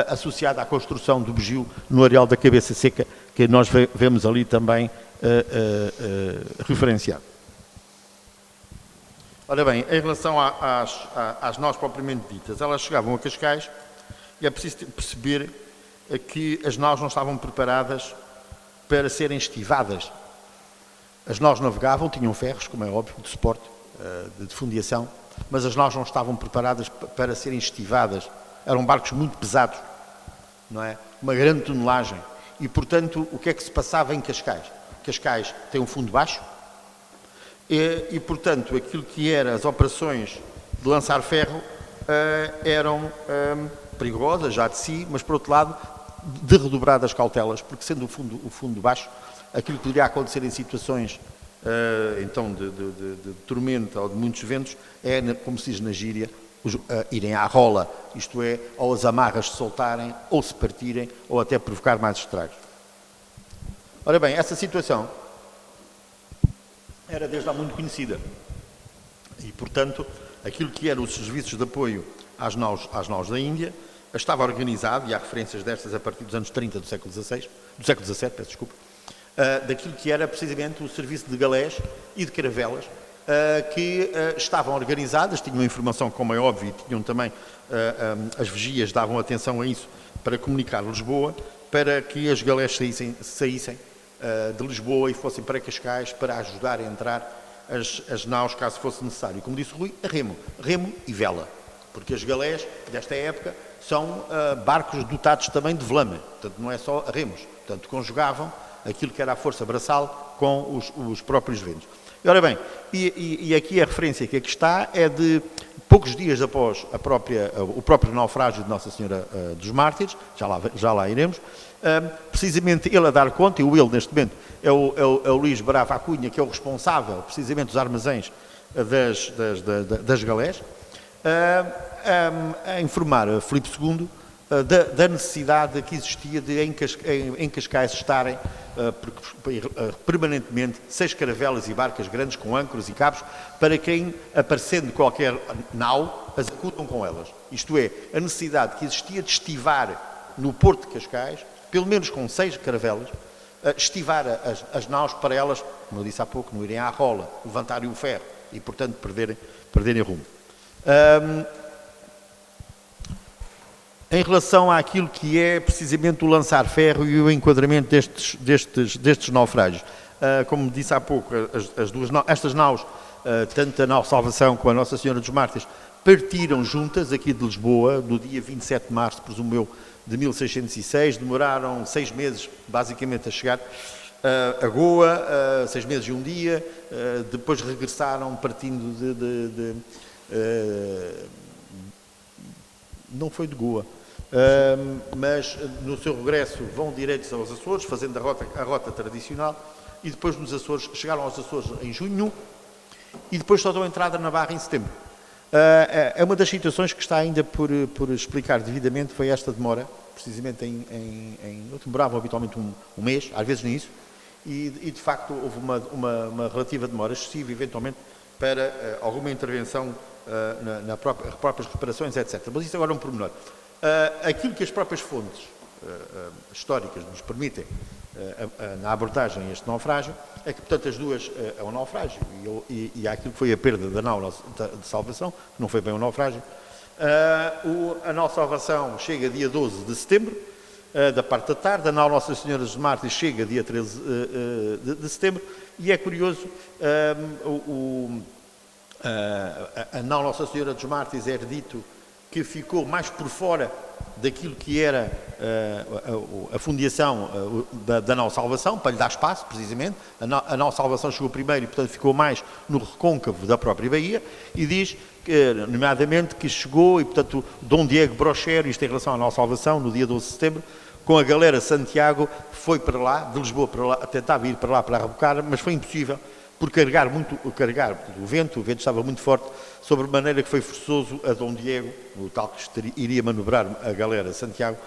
associada à construção do bugio no areal da Cabeça Seca, que nós vemos ali também referenciado. Ora bem, em relação às naus propriamente ditas, elas chegavam a Cascais e é preciso perceber que as naus não estavam preparadas para serem estivadas. As naus navegavam, tinham ferros, como é óbvio, de suporte, de fundiação, mas as naus não estavam preparadas para serem estivadas. Eram barcos muito pesados, não é? Uma grande tonelagem. E, portanto, o que é que se passava em Cascais? Cascais tem um fundo baixo e portanto, aquilo que eram as operações de lançar ferro eram perigosas já de si, mas, por outro lado, de redobradas cautelas, porque sendo o fundo baixo, aquilo que poderia acontecer em situações então de tormenta ou de muitos ventos é, como se diz na gíria, irem à rola, isto é, ou as amarras se soltarem, ou se partirem, ou até provocar mais estragos. Ora bem, essa situação era desde há muito conhecida e, portanto, aquilo que eram os serviços de apoio às naus da Índia estava organizado, e há referências destas a partir dos anos 30 do século XVII, peço desculpa, daquilo que era precisamente o serviço de galés e de caravelas, que estavam organizadas, tinham informação, como é óbvio, e tinham também, as vigias davam atenção a isso para comunicar Lisboa, para que as galés saíssem de Lisboa e fossem para Cascais para ajudar a entrar as naus, caso fosse necessário. Como disse o Rui, a remo e vela, porque as galés desta época são barcos dotados também de velame, portanto não é só a remos, portanto conjugavam aquilo que era a força braçal com os próprios ventos. E, ora bem, e aqui a referência que aqui está é de poucos dias após o próprio naufrágio de Nossa Senhora dos Mártires, já lá iremos, precisamente ele a dar conta, e ele neste momento é o Luís Brava Cunha, que é o responsável precisamente dos armazéns das galés, a informar a Filipe II da necessidade que existia de em Cascais estarem permanentemente 6 caravelas e barcas grandes com âncoras e cabos para quem, aparecendo qualquer nau, as acudam com elas. Isto é, a necessidade que existia de estivar no Porto de Cascais, pelo menos com 6 caravelas, estivar as naus para elas, como eu disse há pouco, não irem à rola, levantarem o ferro e, portanto, perderem rumo. Em relação àquilo que é precisamente o lançar ferro e o enquadramento destes naufrágios, como disse há pouco, estas naus, tanto a nau Salvação como a Nossa Senhora dos Mártires, partiram juntas aqui de Lisboa, no dia 27 de março, presumo eu, de 1606, demoraram 6 meses, basicamente, a chegar a Goa, 6 meses e um dia, depois regressaram partindo não foi de Goa, mas no seu regresso vão direitos aos Açores, fazendo a rota tradicional, e depois nos Açores, chegaram aos Açores em junho, e depois só dão entrada na Barra em setembro. É uma das situações que está ainda por explicar devidamente, foi esta demora, precisamente demoravam habitualmente um mês, às vezes nem isso, e de facto houve uma relativa demora excessiva, eventualmente, para alguma intervenção nas próprias reparações, etc. Mas isso agora é um pormenor. Aquilo que as próprias fontes históricas nos permitem na abordagem a este naufrágio é que, portanto, as duas é um naufrágio e há aquilo que foi a perda da nau de Salvação, que não foi bem um naufrágio. A nau Salvação chega dia 12 de setembro, da parte da tarde, a nau Nossa Senhora dos Mártires chega dia 13 de setembro, e é curioso, a nau Nossa Senhora dos Mártires é dito que ficou mais por fora daquilo que era a fundiação da nau Salvação, para lhe dar espaço, precisamente. A nau Salvação chegou primeiro e, portanto, ficou mais no recôncavo da própria baía, e diz, nomeadamente, que chegou, e, portanto, Dom Diego Brochero, isto em relação à nau Salvação, no dia 12 de setembro, com a galera Santiago, foi para lá, de Lisboa para lá, tentava ir para lá para rebocar, mas foi impossível, por carregar o vento estava muito forte, sobre maneira que foi forçoso a Dom Diego, o tal que iria manobrar a galera Santiago,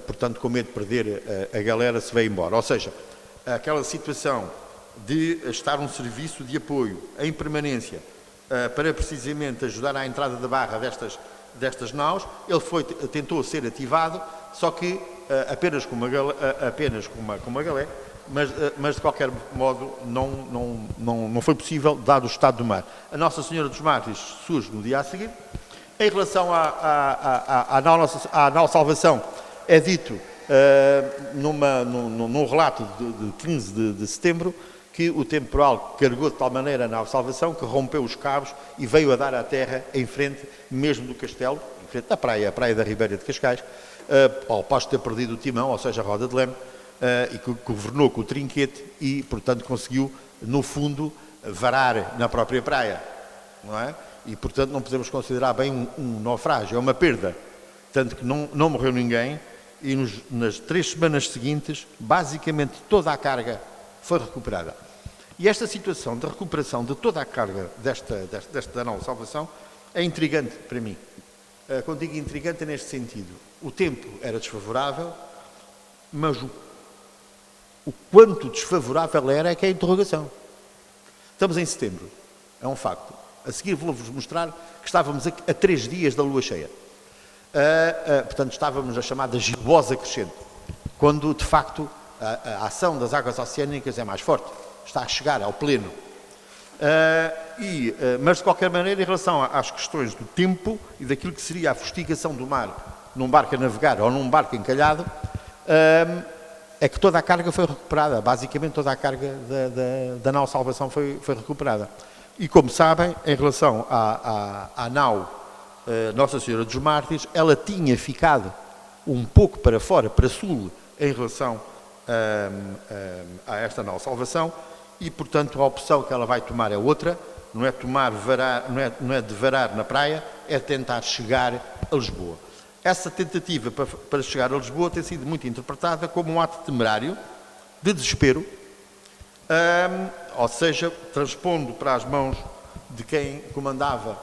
portanto, com medo de perder a galera, se veio embora. Ou seja, aquela situação de estar um serviço de apoio em permanência para precisamente ajudar à entrada da barra destas naus, ele tentou ser ativado, só que apenas com uma galé, mas de qualquer modo não foi possível, dado o estado do mar. A Nossa Senhora dos Mártires surge no dia a seguir. Em relação à nau Salvação, é dito num relato de 15 de setembro que o temporal carregou de tal maneira a nau Salvação que rompeu os cabos e veio a dar à terra em frente mesmo do castelo, em frente da praia, a praia da Ribeira de Cascais, ao passo de ter perdido o timão, ou seja, a roda de leme, e que governou com o trinquete e, portanto, conseguiu, no fundo, varar na própria praia, não é? E, portanto, não podemos considerar bem um naufrágio, é uma perda. Tanto que não morreu ninguém e nas 3 semanas seguintes, basicamente, toda a carga foi recuperada. E esta situação de recuperação de toda a carga desta nau Salvação é intrigante para mim. Quando digo intrigante é neste sentido. O tempo era desfavorável, mas o quanto desfavorável era é que é a interrogação. Estamos em setembro, é um facto. A seguir vou-vos mostrar que estávamos a 3 dias da lua cheia. Portanto, estávamos na chamada gibosa crescente, quando, de facto, a ação das águas oceânicas é mais forte, está a chegar ao pleno. Mas, de qualquer maneira, em relação às questões do tempo e daquilo que seria a fustigação do mar num barco a navegar ou num barco encalhado, é que toda a carga foi recuperada, basicamente toda a carga da nau Salvação foi recuperada. E como sabem, em relação à nau Nossa Senhora dos Mártires, ela tinha ficado um pouco para fora, para sul, em relação a esta nau Salvação, e portanto a opção que ela vai tomar é outra, não é de varar na praia, é tentar chegar a Lisboa. Essa tentativa para chegar a Lisboa tem sido muito interpretada como um ato temerário, de desespero, ou seja, transpondo para as mãos de quem comandava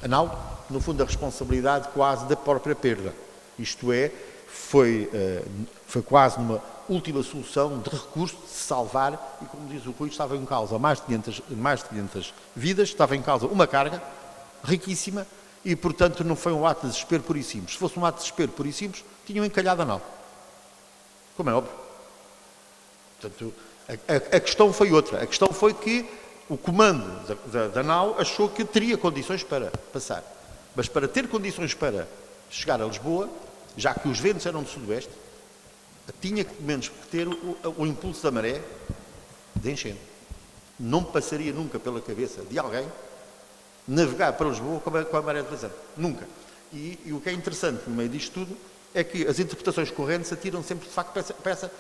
a nau, no fundo, a responsabilidade quase da própria perda. Isto é, foi quase uma última solução de recurso, de se salvar, e como diz o Rui, estava em causa mais de 500 vidas, estava em causa uma carga riquíssima, e, portanto, não foi um ato de desespero puro e simples. Se fosse um ato de desespero puro e simples, tinham encalhado a nau. Como é óbvio. Portanto, a questão foi outra. A questão foi que o comando da nau achou que teria condições para passar. Mas para ter condições para chegar a Lisboa, já que os ventos eram do sudoeste, tinha que menos ter o impulso da maré de enchente. Não passaria nunca pela cabeça de alguém navegar para Lisboa com a maré de vazante. Nunca. E o que é interessante no meio disto tudo é que as interpretações correntes atiram sempre, de facto, para essa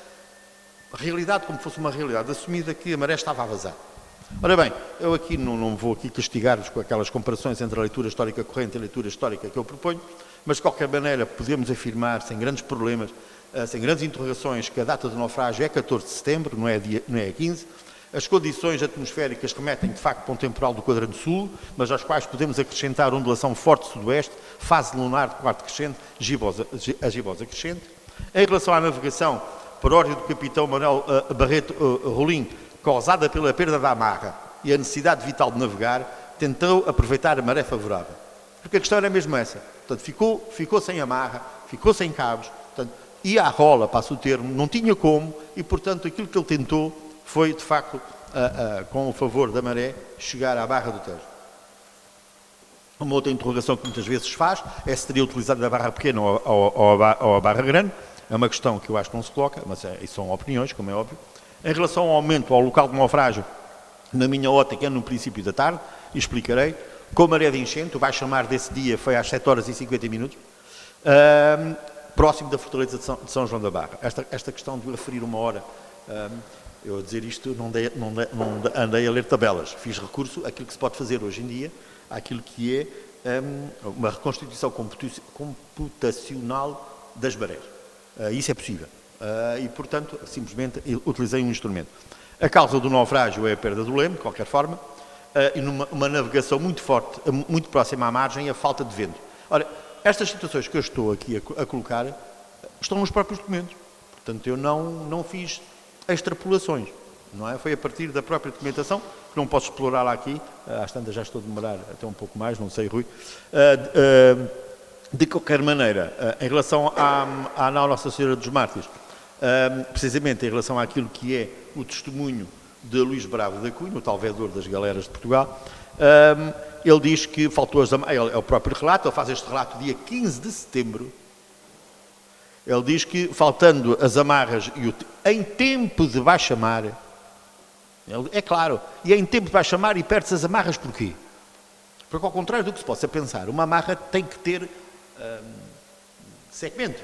realidade, como fosse uma realidade assumida, que a maré estava a vazar. Ora bem, eu aqui não vou aqui castigar-vos com aquelas comparações entre a leitura histórica corrente e a leitura histórica que eu proponho, mas de qualquer maneira podemos afirmar, sem grandes problemas, sem grandes interrogações, que a data do naufrágio é 14 de setembro, não é 15. As condições atmosféricas remetem, de facto, para um temporal do quadrante sul, mas às quais podemos acrescentar ondulação forte sudoeste, fase lunar de quarto crescente, a gibosa crescente. Em relação à navegação, por ordem do capitão Manuel Barreto Rolim, causada pela perda da amarra e a necessidade vital de navegar, tentou aproveitar a maré favorável. Porque a questão era mesmo essa. Portanto, ficou sem amarra, ficou sem cabos, portanto, ia à rola, passa o termo, não tinha como, e, portanto, aquilo que ele tentou foi, de facto, com o favor da maré, chegar à Barra do Tejo. Uma outra interrogação que muitas vezes se faz é se teria utilizado a Barra Pequena ou a Barra Grande. É uma questão que eu acho que não se coloca, mas são opiniões, como é óbvio. Em relação ao aumento ao local de naufrágio, na minha ótica, é no princípio da tarde, e explicarei. Com a maré de enchente, o baixo mar desse dia foi às 7 horas e 50 minutos, próximo da fortaleza de São João da Barra. Esta questão de aferir uma hora, eu a dizer isto, não andei a ler tabelas. Fiz recurso àquilo que se pode fazer hoje em dia, àquilo que é uma reconstituição computacional das marés. Isso é possível. E, portanto, simplesmente utilizei um instrumento. A causa do naufrágio é a perda do leme, de qualquer forma, e numa navegação muito forte, muito próxima à margem, e a falta de vento. Ora, estas situações que eu estou aqui a colocar estão nos próprios documentos. Portanto, eu não fiz extrapolações, não é? Foi a partir da própria documentação, que não posso explorar lá aqui, às tantas já estou a demorar até um pouco mais, não sei, Rui. De qualquer maneira, em relação à nau Nossa Senhora dos Mártires, precisamente em relação àquilo que é o testemunho de Luís Bravo da Cunha, o tal vedor das galeras de Portugal. Ele diz que faltou as amarras, é o próprio relato, ele faz este relato dia 15 de setembro. Ele diz que, faltando as amarras em tempo de baixa mar, é claro, e em tempo de baixa mar e perde-se as amarras porquê? Porque, ao contrário do que se possa pensar, uma amarra tem que ter segmento.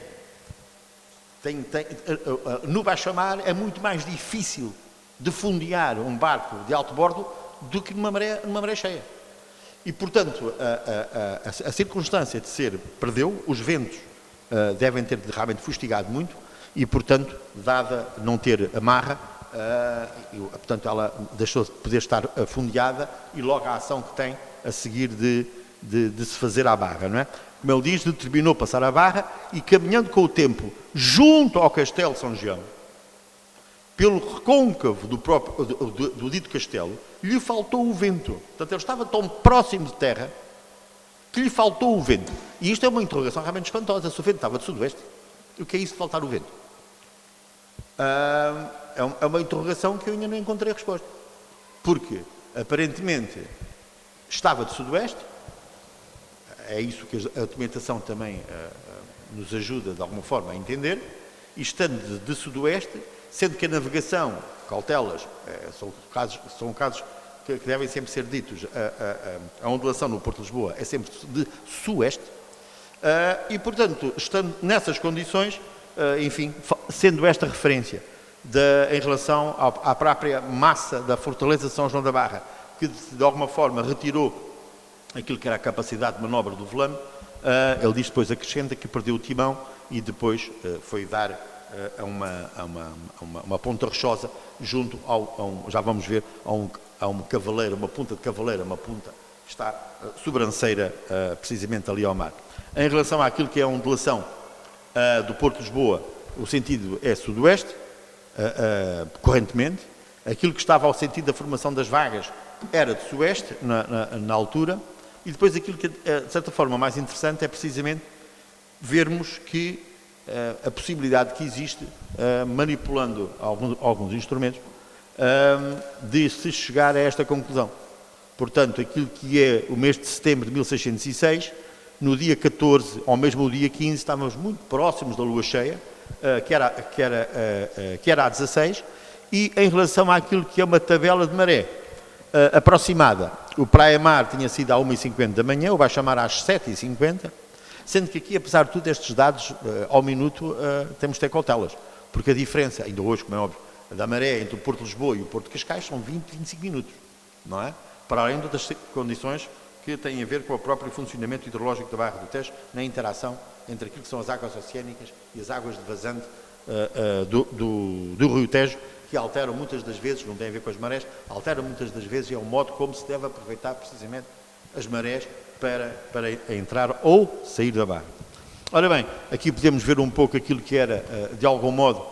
No baixa mar é muito mais difícil de fundear um barco de alto bordo do que numa maré cheia. E, portanto, a circunstância de perdeu, os ventos devem ter realmente fustigado muito e, portanto, dada não ter amarra, portanto, ela deixou de poder estar fundeada e logo a ação que tem a seguir de se fazer à barra, não é? Como ele diz, determinou passar a barra e, caminhando com o tempo junto ao castelo de São João, pelo recôncavo do dito castelo, lhe faltou o vento. Portanto, ele estava tão próximo de terra que lhe faltou o vento. E isto é uma interrogação realmente espantosa. Se o vento estava de sudoeste, o que é isso de faltar o vento? É uma interrogação que eu ainda não encontrei resposta. Porque, aparentemente, estava de sudoeste. É isso que a documentação também nos ajuda, de alguma forma, a entender. E estando de sudoeste, sendo que a navegação, cautelas, são casos que devem sempre ser ditos, a ondulação no Porto de Lisboa é sempre de sueste, e, portanto, estando nessas condições, enfim, sendo esta referência em relação à própria massa da Fortaleza de São João da Barra, que de alguma forma retirou aquilo que era a capacidade de manobra do velame, ele diz depois, acrescenta que perdeu o timão e depois foi dar a uma ponta rochosa junto já vamos ver, a um cavaleiro, uma punta de cavaleiro, uma punta que está sobranceira precisamente ali ao mar. Em relação àquilo que é a ondulação do Porto de Lisboa, o sentido é sudoeste, correntemente. Aquilo que estava ao sentido da formação das vagas era de sueste, na altura. E depois aquilo que, de certa forma, mais interessante é precisamente vermos que a possibilidade que existe, manipulando alguns instrumentos, de se chegar a esta conclusão. Portanto, aquilo que é o mês de setembro de 1606, no dia 14, ou mesmo o dia 15, estávamos muito próximos da lua cheia, que era a 16, e em relação àquilo que é uma tabela de maré aproximada, o praia-mar tinha sido às 1h50 da manhã, o baixa-mar às 7h50, sendo que aqui, apesar de tudo, estes dados ao minuto temos de ter cautelas, porque a diferença, ainda hoje, como é óbvio, da maré entre o Porto de Lisboa e o Porto de Cascais são 20, 25 minutos, não é? Para além de outras condições que têm a ver com o próprio funcionamento hidrológico da Barra do Tejo, na interação entre aquilo que são as águas oceânicas e as águas de vazante do Rio Tejo, que alteram muitas das vezes, não tem a ver com as marés, alteram muitas das vezes e é o modo como se deve aproveitar precisamente as marés para entrar ou sair da Barra. Ora bem, aqui podemos ver um pouco aquilo que era, de algum modo,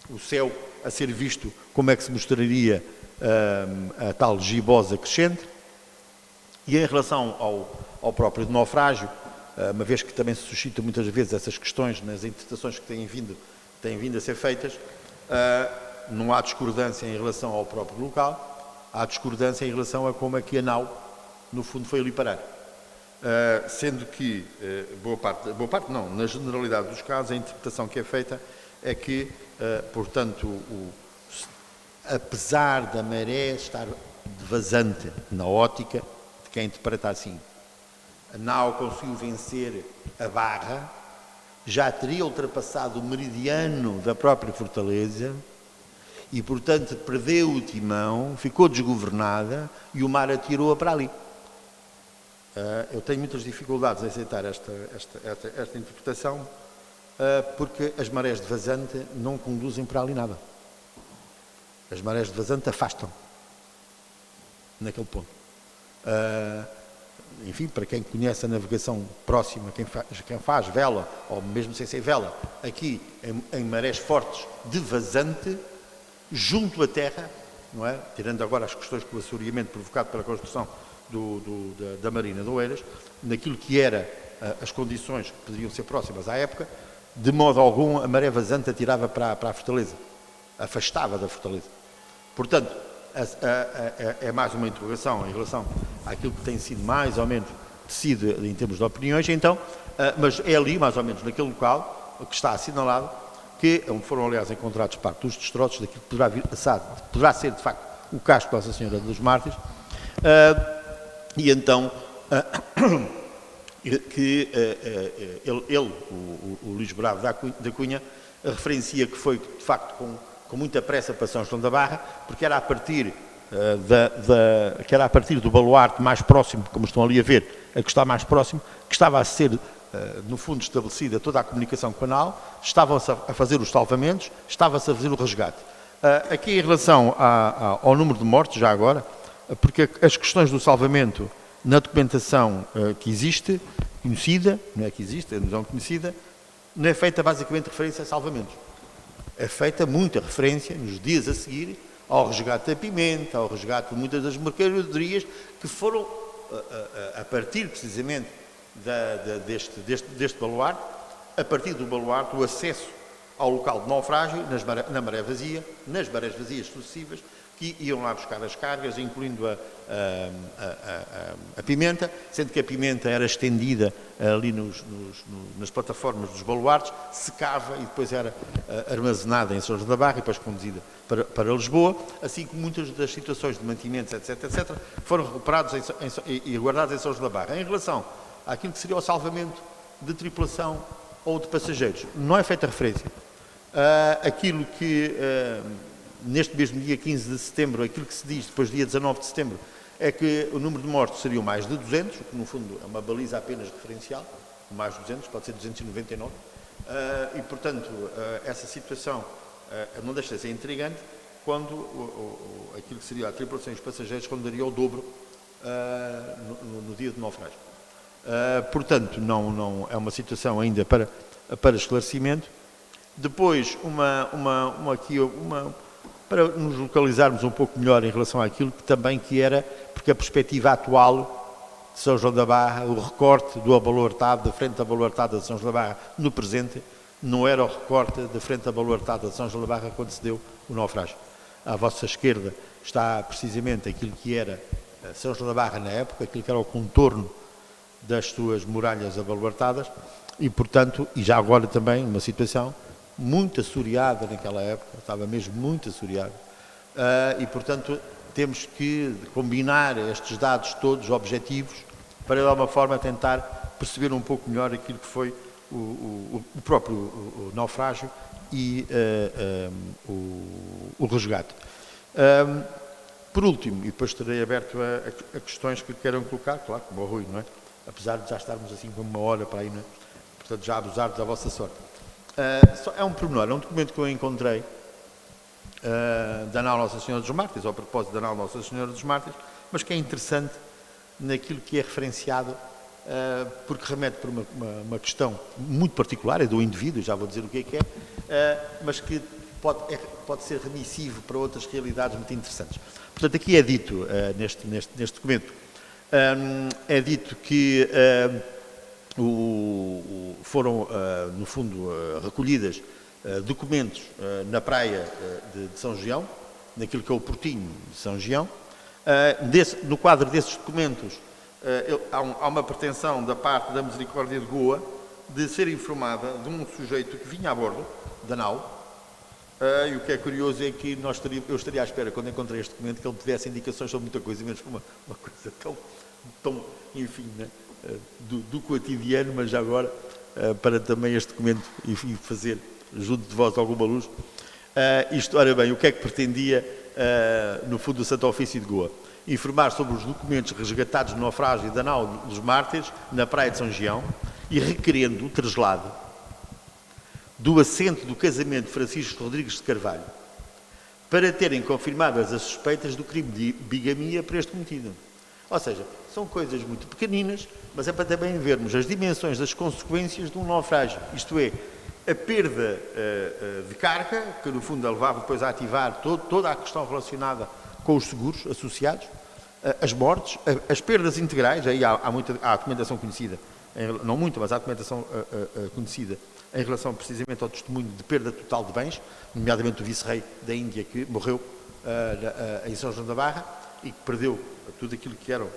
o céu a ser visto, como é que se mostraria a tal gibosa crescente. E em relação ao próprio naufrágio, uma vez que também se suscita muitas vezes essas questões nas interpretações que têm vindo a ser feitas, não há discordância em relação ao próprio local, há discordância em relação a como é que a nau, no fundo, foi ali parar. Sendo que, boa parte não, na generalidade dos casos, a interpretação que é feita é que, portanto, apesar da maré estar vazante na ótica de quem interpreta assim, a nau conseguiu vencer a barra, já teria ultrapassado o meridiano da própria fortaleza e, portanto, perdeu o timão, ficou desgovernada e o mar atirou-a para ali. Eu tenho muitas dificuldades em aceitar esta interpretação, porque as marés de vazante não conduzem para ali nada. As marés de vazante afastam naquele ponto. Enfim, para quem conhece a navegação próxima, quem faz vela, ou mesmo sem ser vela, aqui em marés fortes de vazante, junto à terra, não é? Tirando agora as questões com o assoreamento provocado pela construção da Marina de Oeiras, naquilo que era as condições que poderiam ser próximas à época, de modo algum a maré vazante atirava para a fortaleza, afastava da fortaleza. Portanto, é mais uma interrogação em relação àquilo que tem sido mais ou menos tecido em termos de opiniões, então, mas é ali, mais ou menos, naquele local, que está assinalado, que onde foram, aliás, encontrados parte dos destroços daquilo que poderá ser, de facto, o casco de Nossa Senhora dos Mártires, e então, que o Luís Bravo da Cunha, referencia que foi, de facto, com muita pressa para São João da Barra, porque era a partir do baluarte mais próximo, como estão ali a ver, a que está mais próximo, que estava a ser, no fundo, estabelecida toda a comunicação canal, estavam-se a fazer os salvamentos, estava-se a fazer o resgate. Aqui em relação ao número de mortes, já agora, porque as questões do salvamento na documentação que existe, conhecida, não é que existe, é não conhecida, não é feita basicamente referência a salvamentos. É feita muita referência, nos dias a seguir, ao resgate da pimenta, ao resgate de muitas das mercadorias que foram, a partir precisamente deste baluarte, a partir do baluarte, o acesso ao local de naufrágio, na maré vazia, nas marés vazias sucessivas, que iam lá buscar as cargas, incluindo a pimenta, sendo que a pimenta era estendida ali nas plataformas dos baluartes, secava e depois era armazenada em São João da Barra e depois conduzida para Lisboa, assim como muitas das situações de mantimentos, etc., foram recuperados e guardados em São João da Barra. Em relação àquilo que seria o salvamento de tripulação ou de passageiros, não é feita referência. Aquilo que... neste mesmo dia 15 de setembro, aquilo que se diz, depois dia 19 de setembro, é que o número de mortos seriam mais de 200, o que no fundo é uma baliza apenas referencial, mais de 200, pode ser 299, e portanto essa situação não deixa de ser intrigante quando aquilo que seria a tripulação e os passageiros rondaria o dobro no dia de naufrágio. Portanto, não é uma situação ainda para esclarecimento. Depois, para nos localizarmos um pouco melhor em relação àquilo que era, porque a perspectiva atual de São João da Barra, o recorte do abaluartado, da frente abaluartada de São João da Barra no presente, não era o recorte da frente abaluartada de São João da Barra quando se deu o naufrágio. À vossa esquerda está precisamente aquilo que era São João da Barra na época, aquilo que era o contorno das suas muralhas abaluartadas e, portanto, e já agora também uma situação muito assoreada naquela época, estava mesmo muito assoreada, e portanto temos que combinar estes dados todos objetivos para de alguma forma tentar perceber um pouco melhor aquilo que foi o próprio naufrágio e o resgate. Por último, e depois estarei aberto a questões que queiram colocar, claro, como o Rui, não é? Apesar de já estarmos assim com uma hora para aí, não é? Portanto já abusar da vossa sorte. É um pormenor, é um documento que eu encontrei da nau Nossa Senhora dos Mártires, ao propósito da nau Nossa Senhora dos Mártires, mas que é interessante naquilo que é referenciado, porque remete para uma questão muito particular, é do indivíduo, já vou dizer o que é, mas que pode ser remissivo para outras realidades muito interessantes. Portanto, aqui é dito, neste documento, é dito que foram, no fundo, recolhidas documentos na praia de São Gião, naquilo que é o portinho de São Gião. No quadro desses documentos, há uma pretensão da parte da Misericórdia de Goa de ser informada de um sujeito que vinha a bordo da nau, e o que é curioso é que eu estaria à espera, quando encontrei este documento, que ele tivesse indicações sobre muita coisa, menos uma coisa tão enfim, né? do cotidiano, mas já agora para também este documento e fazer junto de vós alguma luz. Ora bem, o que é que pretendia no fundo do Santo Ofício de Goa? Informar sobre os documentos resgatados no naufrágio da nau dos Mártires na praia de São Gião e requerendo o traslado do assento do casamento de Francisco Rodrigues de Carvalho para terem confirmadas as suspeitas do crime de bigamia por este cometido. Ou seja, são coisas muito pequeninas, mas é para também vermos as dimensões das consequências de um naufrágio. Isto é, a perda de carga, que no fundo a levava depois a ativar toda a questão relacionada com os seguros associados, as mortes, as perdas integrais, aí há a documentação conhecida não muita, mas há documentação conhecida em relação precisamente ao testemunho de perda total de bens, nomeadamente o vice-rei da Índia que morreu em São João da Barra e que perdeu tudo aquilo que eram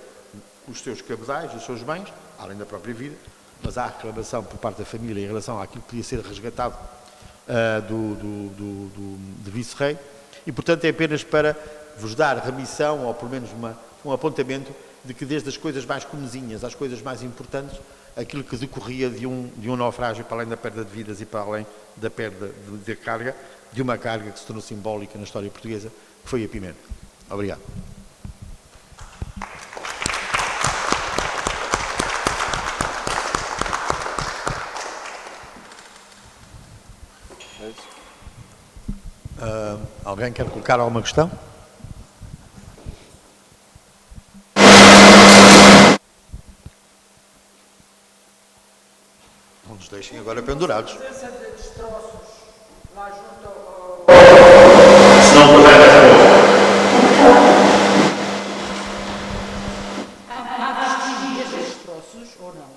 os seus cabedais, os seus bens, além da própria vida, mas há reclamação por parte da família em relação àquilo que podia ser resgatado do vice-rei e, portanto, é apenas para vos dar remissão ou, pelo menos, um apontamento de que desde as coisas mais comezinhas às coisas mais importantes, aquilo que decorria de um naufrágio, para além da perda de vidas e para além da perda de carga, de uma carga que se tornou simbólica na história portuguesa, que foi a Pimenta. Obrigado. Alguém quer colocar alguma questão? Não nos deixem agora pendurados. A presença de destroços lá junto ao... Se não puder, Há vestígios de destroços ou não?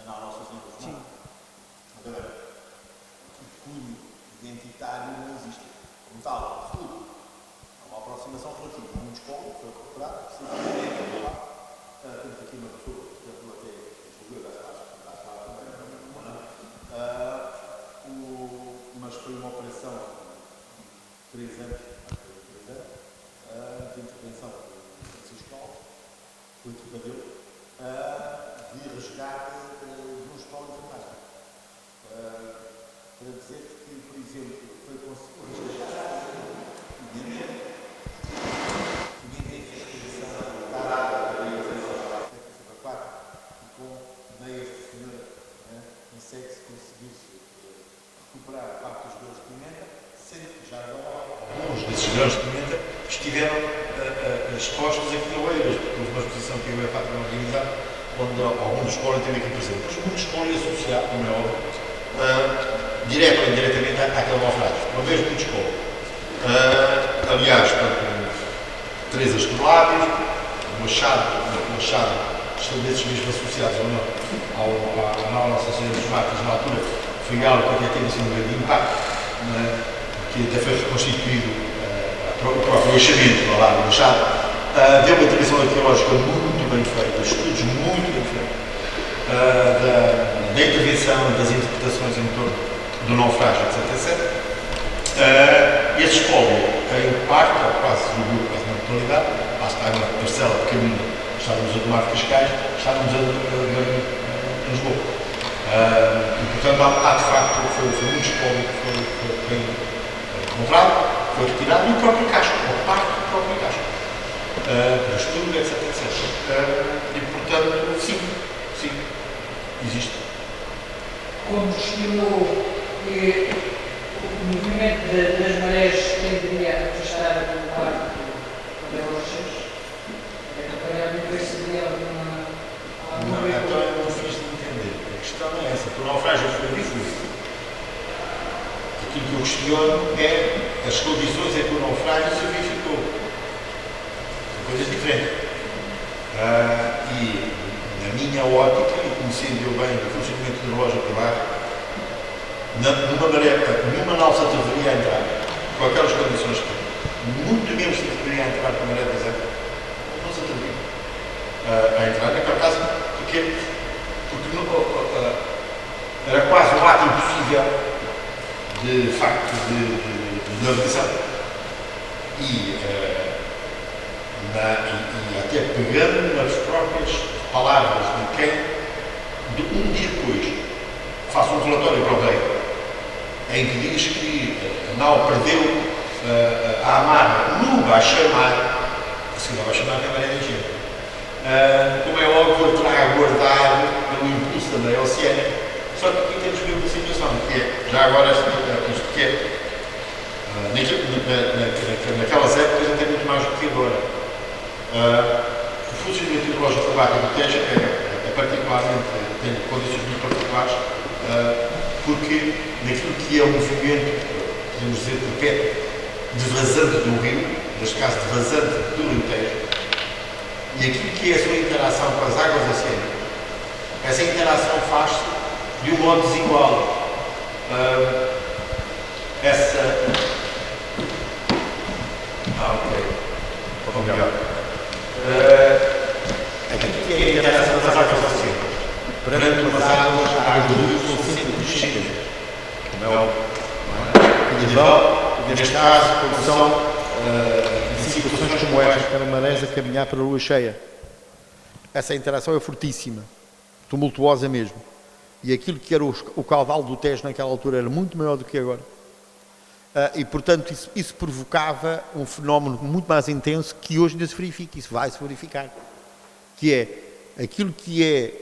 Não, Nossa Senhora. Sim. O cunho identitário não existe. Como tal, tudo. Há uma aproximação relativa. Há muitos povos, foi recuperado, precisamente lá. Temos aqui uma pessoa, por exemplo, até descobriu das casas, mas foi uma operação de 3 anos, de intervenção de Francisco Alves, foi equipa dele, de resgate de um espólio fantástico. Para dizer que, por exemplo, foi conseguido resgatar ninguém fez expedição da água da e com meias de senhora consegue-se conseguir-se recuperar parte dos grãos de pimenta, sendo que já alguns desses grãos de pimenta estiveram expostos aqui na Oeiras, porque houve uma exposição que eu e a Pátria organizar, onde algum dos espólio teve aqui presente. Mas muito espólio associado, como é óbvio, direto ou indiretamente àquele naufrágio. Uma vez muito espólio. Aliás, três astrolábios, um achado, estão desses mesmo associados ou não à Nossa Senhora dos Mártires na altura, foi algo que até teve assim um grande impacto, que até foi reconstituído o próprio achamento do lado do achado. Deu uma intervenção arqueológica muito bem feita, estudos muito bem feitos, da intervenção, das interpretações em torno do naufrágio, etc. Esse espólio, em parte, ou quase na totalidade, lá está uma parcela pequenina, estávamos a do Mar de Cascais, estávamos a Lisboa. E, portanto, há de facto, foi muito espólio que foi comprado, foi retirado, e o próprio casco, ou parte do próprio casco. Do estudo, etc. E, portanto, sim, existe. Como estimou que o movimento das marés tenderia a afastar o barco da Rochas, realmente seria alguma... Não, então eu não fiz de entender. A questão não é essa. O naufrágio foi difuso. Aquilo que eu questiono é as condições em que o naufrágio se verificou. São coisas diferentes. E, na minha ótica, e conhecendo eu bem o funcionamento do relógio polar, nenhuma nau se atreveria a entrar, com aquelas condições que tem. Muito menos se atreveria a entrar com a maré deserta. Não se atreveria a entrar naquele caso, porque era quase um ato impossível de facto de navegação. E até pegando nas próprias palavras de quem, um dia depois, faço um relatório para o rei, em que diz que a nau perdeu a amarra no baixo-mar, a segunda baixo-mar é a maré ligeira. Como é óbvio, eu trago a guardar pelo impulso da maré oceânica, só que aqui temos mesmo a situação, que é, já agora, isto que é, naquelas épocas não tem muito mais do que agora. O funcionamento hidrológico da Barra do Tejo é particularmente, tem condições muito particulares, porque naquilo que é o movimento, podemos dizer, perpétuo, de vazante do rio, neste caso de vazante do Rio Tejo, e aquilo que é a sua interação com as águas oceânicas, Essa interação faz-se de um modo desigual. Ou melhor. Aquilo que é a interação das águas oceânicas. Perante umas águas, a água do rio são sempre distintas. Como é óbvio. Neste caso, quando são em situações como estas, para marés a caminhar para a lua cheia. Essa interação é fortíssima, tumultuosa mesmo. E aquilo que era o caudal do Tejo naquela altura era muito maior do que agora. E, portanto, isso provocava um fenómeno muito mais intenso que hoje ainda se verifica. Isso vai se verificar. Que é aquilo que é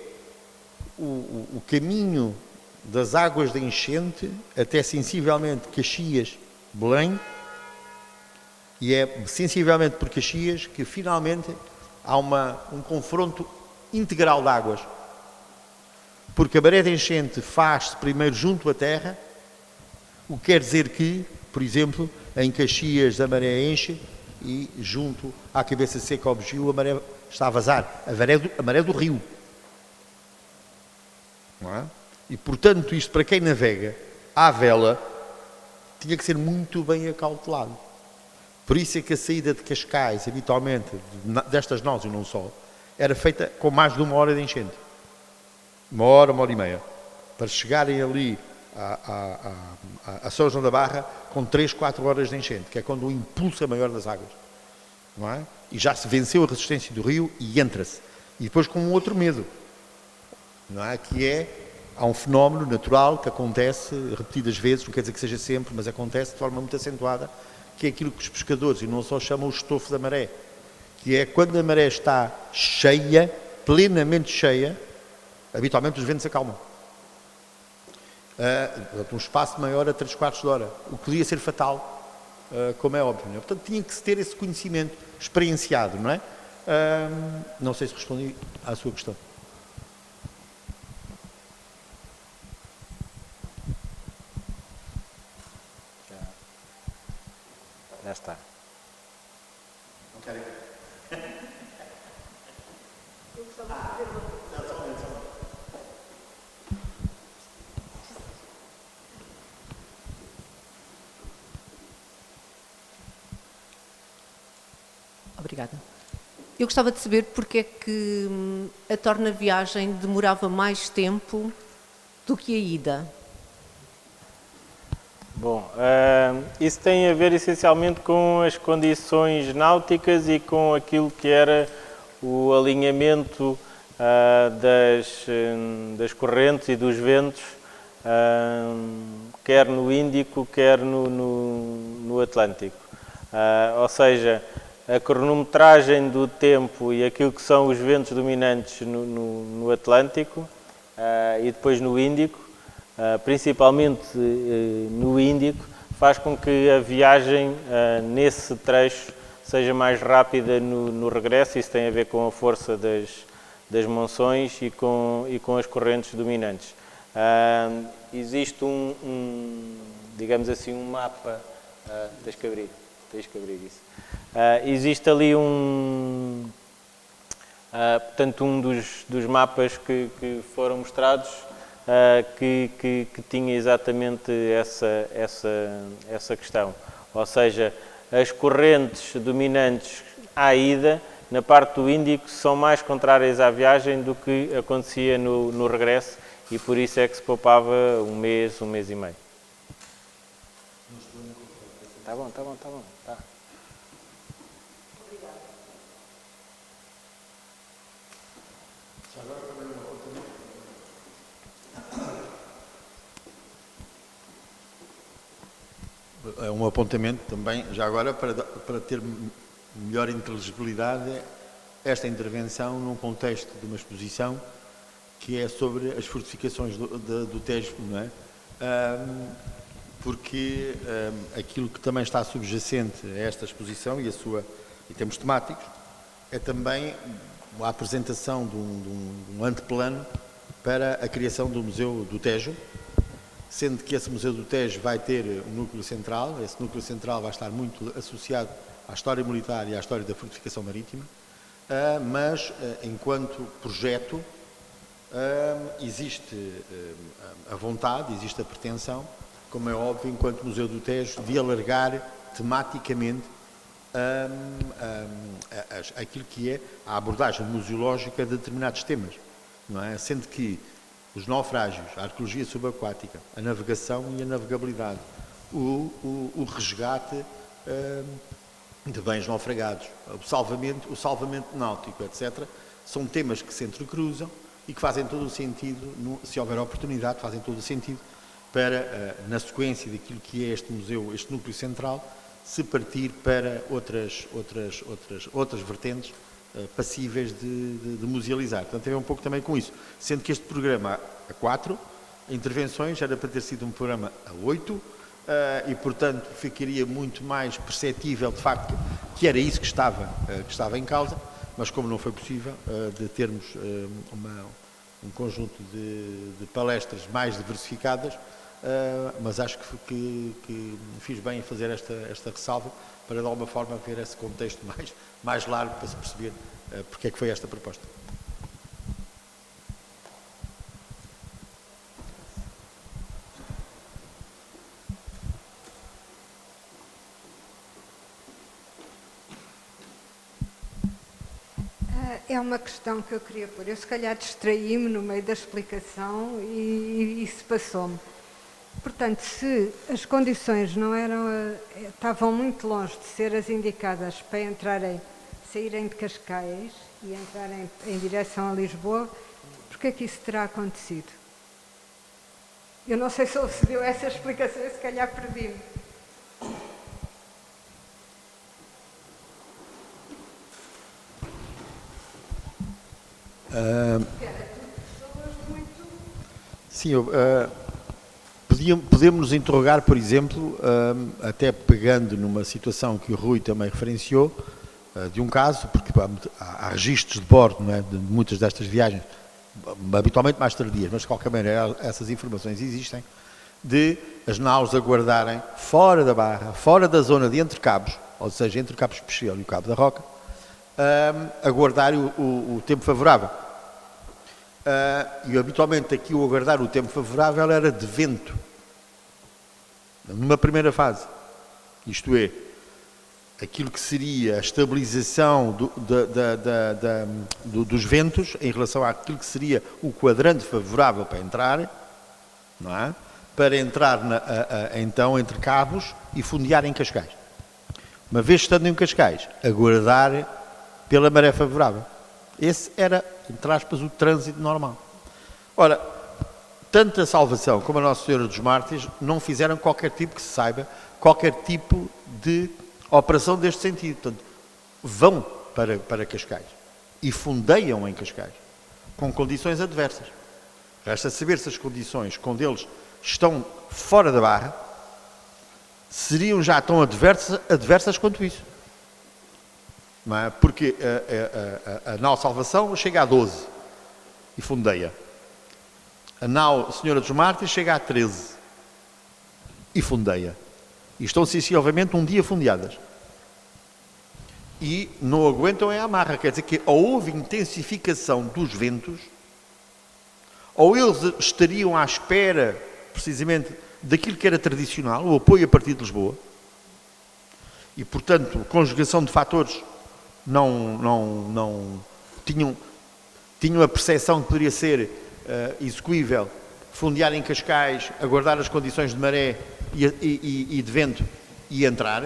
o caminho das águas da enchente até sensivelmente Caxias, Belém, e é sensivelmente por Caxias que finalmente há um confronto integral de águas. Porque a maré de enchente faz-se primeiro junto à terra, o que quer dizer que, por exemplo, em Caxias a maré enche e junto à cabeça seca ao Bugio a maré está a vazar. A maré do rio. Não é? E, portanto, isto para quem navega à vela tinha que ser muito bem acautelado. Por isso é que a saída de Cascais, habitualmente, destas nós e não só, era feita com mais de 1 hora de enchente. 1 hora, 1 hora e meia. Para chegarem ali a São João da Barra com 3, 4 horas de enchente, que é quando o impulso é maior das águas. Não é? E já se venceu a resistência do rio e entra-se. E depois com um outro medo. Não é? Há um fenómeno natural que acontece repetidas vezes, não quer dizer que seja sempre, mas acontece de forma muito acentuada, que é aquilo que os pescadores, e não só chamam o estofo da maré, que é quando a maré está cheia, plenamente cheia, habitualmente os ventos acalmam. Um espaço maior a 3/4 de hora, o que podia ser fatal, como é óbvio. Não é? Portanto, tinha que se ter esse conhecimento experienciado, não é? Não sei se respondi à sua questão. Já está. Não querem? Obrigada. Eu gostava de saber porque é que a torna-viagem demorava mais tempo do que a ida. Bom, isso tem a ver essencialmente com as condições náuticas e com aquilo que era o alinhamento das correntes e dos ventos, quer no Índico, quer no Atlântico. Ou seja, a cronometragem do tempo e aquilo que são os ventos dominantes no Atlântico e depois no Índico, principalmente no Índico, faz com que a viagem nesse trecho seja mais rápida no regresso. Isso tem a ver com a força das monções e com as correntes dominantes. Existe digamos assim, um mapa. Tens que abrir isso. Existe ali portanto, um dos mapas que foram mostrados que tinha exatamente essa questão. Ou seja, as correntes dominantes à ida, na parte do Índico, são mais contrárias à viagem do que acontecia no regresso, e por isso é que se poupava um mês e meio. Tá bom. Tá. É um apontamento também, já agora, para ter melhor inteligibilidade, esta intervenção num contexto de uma exposição que é sobre as fortificações do Tejo, não é? Porque aquilo que também está subjacente a esta exposição e termos temáticos é também a apresentação de um anteplano para a criação do Museu do Tejo, sendo que esse Museu do Tejo vai ter um núcleo central. Esse núcleo central vai estar muito associado à história militar e à história da fortificação marítima, mas enquanto projeto Existe a vontade, existe a pretensão, como é óbvio, enquanto Museu do Tejo, de alargar tematicamente aquilo que é a abordagem museológica de determinados temas, não é? Sendo que os naufrágios, a arqueologia subaquática, a navegação e a navegabilidade, o resgate de bens naufragados, o salvamento náutico, etc., são temas que se entrecruzam e que fazem todo o sentido, se houver oportunidade, fazem todo o sentido para, na sequência daquilo que é este museu, este núcleo central, se partir para outras vertentes passíveis de musealizar. Portanto, tem a ver um pouco também com isso. Sendo que este programa a 4 intervenções era para ter sido um programa a 8 e, portanto, ficaria muito mais perceptível, de facto, que era isso que estava em causa, mas como não foi possível de termos um conjunto de palestras mais diversificadas, mas acho que fiz bem em fazer esta ressalva para, de alguma forma, ver esse contexto mais largo para se perceber porque é que foi esta proposta. É uma questão que eu queria pôr. Eu, se calhar, distraí-me no meio da explicação e isso passou-me. Portanto, se as condições não estavam muito longe de ser as indicadas para saírem de Cascais e entrarem em direção a Lisboa, porque é que isso terá acontecido? Eu não sei se ele se deu essa explicação, eu se calhar perdi-me. Sim, podemos nos interrogar, por exemplo, até pegando numa situação que o Rui também referenciou, de um caso, porque há registros de bordo, não é, de muitas destas viagens, habitualmente mais tardias, mas de qualquer maneira essas informações existem, de as naus aguardarem fora da barra, fora da zona de entre cabos, ou seja, entre o Cabo Especial e o Cabo da Roca, aguardar o tempo favorável. E habitualmente aqui o aguardar o tempo favorável era de vento, numa primeira fase, isto é, aquilo que seria a estabilização dos ventos em relação àquilo que seria o quadrante favorável para entrar, não é? Para entrar então entre cabos e fundear em Cascais. Uma vez estando em Cascais, aguardar pela maré favorável. Esse era, entre aspas, o trânsito normal. Ora, tanto a Salvação como a Nossa Senhora dos Mártires não fizeram qualquer tipo, que se saiba, qualquer tipo de operação deste sentido. Portanto, vão para Cascais e fundeiam em Cascais, com condições adversas. Resta saber se as condições, quando eles estão fora da barra, seriam já tão adversas quanto isso. Não é? Porque a nau Salvação chega a 12 e fundeia. A nau Senhora dos Mártires chega a 13 e fundeia. E estão sensivelmente um dia fundeadas. E não aguentam a amarra. Quer dizer que ou houve intensificação dos ventos, ou eles estariam à espera, precisamente, daquilo que era tradicional, o apoio a partir de Lisboa. E, portanto, conjugação de fatores não tinham a percepção que poderia ser execuível fundear em Cascais, aguardar as condições de maré e de vento e entrar.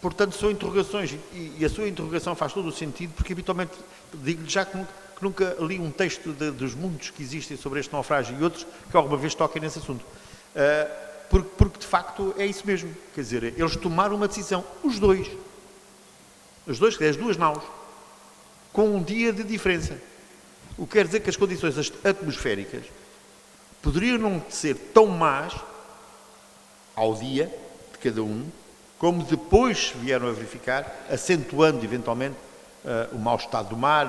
Portanto, são interrogações, e a sua interrogação faz todo o sentido, porque habitualmente, digo-lhe já que nunca li um texto dos muitos que existem sobre este naufrágio e outros que alguma vez toquem nesse assunto. Porque de facto é isso mesmo. Quer dizer, eles tomaram uma decisão, as duas naus, com um dia de diferença. O que quer dizer que as condições atmosféricas poderiam não ser tão más ao dia de cada um, como depois vieram a verificar, acentuando eventualmente o mau estado do mar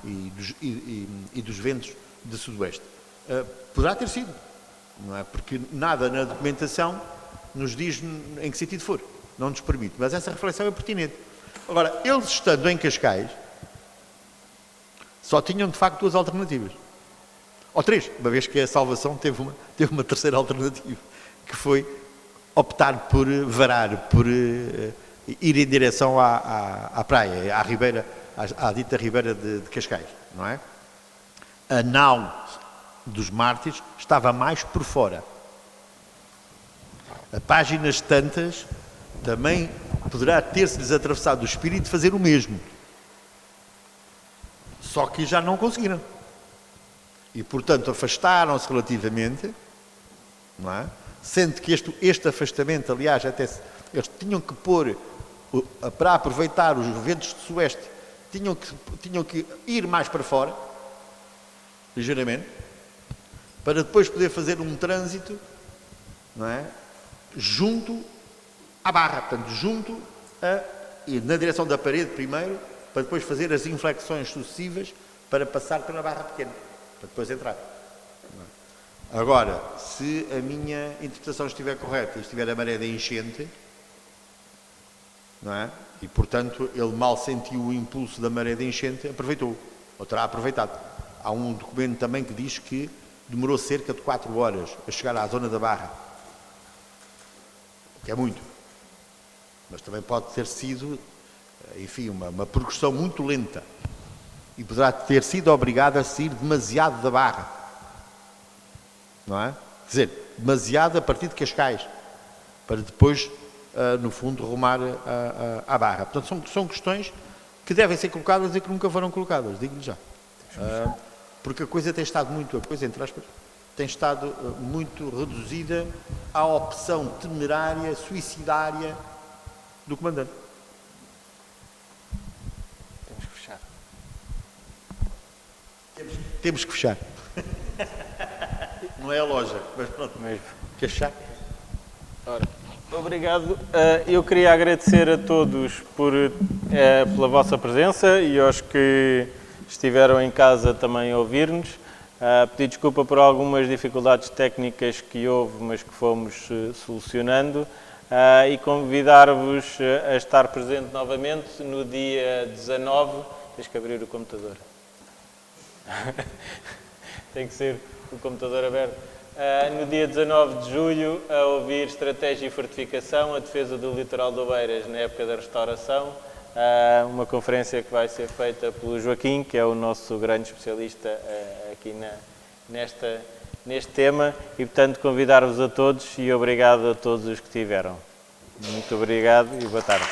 e dos ventos de sudoeste. Poderá ter sido, não é? Porque nada na documentação nos diz em que sentido for, não nos permite, mas essa reflexão é pertinente. Agora, eles estando em Cascais, Só tinham, de facto, 2 alternativas. Ou 3, uma vez que a Salvação teve uma terceira alternativa, que foi optar por varar, por ir em direção à praia, à ribeira, à dita ribeira de Cascais, não é? A nau dos mártires estava mais por fora. A páginas tantas também poderá ter-se-lhes atravessado o espírito de fazer o mesmo. Só que já não conseguiram. E, portanto, afastaram-se relativamente, não é? Sendo que este afastamento, aliás, até eles tinham que pôr, para aproveitar os ventos de sueste, tinham que ir mais para fora, ligeiramente, para depois poder fazer um trânsito, não é? Junto à barra, portanto, e na direção da parede primeiro, para depois fazer as inflexões sucessivas para passar pela barra pequena, para depois entrar. Agora, se a minha interpretação estiver correta e estiver a maré de enchente, não é? E, portanto, ele mal sentiu o impulso da maré de enchente, aproveitou, ou terá aproveitado. Há um documento também que diz que demorou cerca de 4 horas a chegar à zona da barra, o que é muito. Mas também pode ter sido, enfim, uma progressão muito lenta. E poderá ter sido obrigado a sair demasiado da barra. Não é? Quer dizer, demasiado a partir de Cascais, para depois, no fundo, rumar à barra. Portanto, são questões que devem ser colocadas e que nunca foram colocadas, digo-lhe já. Porque a coisa tem estado entre aspas, tem estado muito reduzida à opção temerária, suicidária do comandante. Temos que fechar. Temos que fechar. Não é a loja, mas pronto. Mesmo. Quer fechar? Ora, obrigado. Eu queria agradecer a todos pela vossa presença e aos que estiveram em casa também a ouvir-nos. Pedir desculpa por algumas dificuldades técnicas que houve, mas que fomos solucionando. E convidar-vos a estar presente novamente no dia 19. Tens que abrir o computador. Tem que ser o computador aberto. No dia 19 de julho, a ouvir Estratégia e Fortificação, a defesa do litoral de Oeiras na época da restauração. Uma conferência que vai ser feita pelo Joaquim, que é o nosso grande especialista aqui neste tema. E, portanto, convidar-vos a todos e obrigado a todos os que tiveram. Muito obrigado e boa tarde.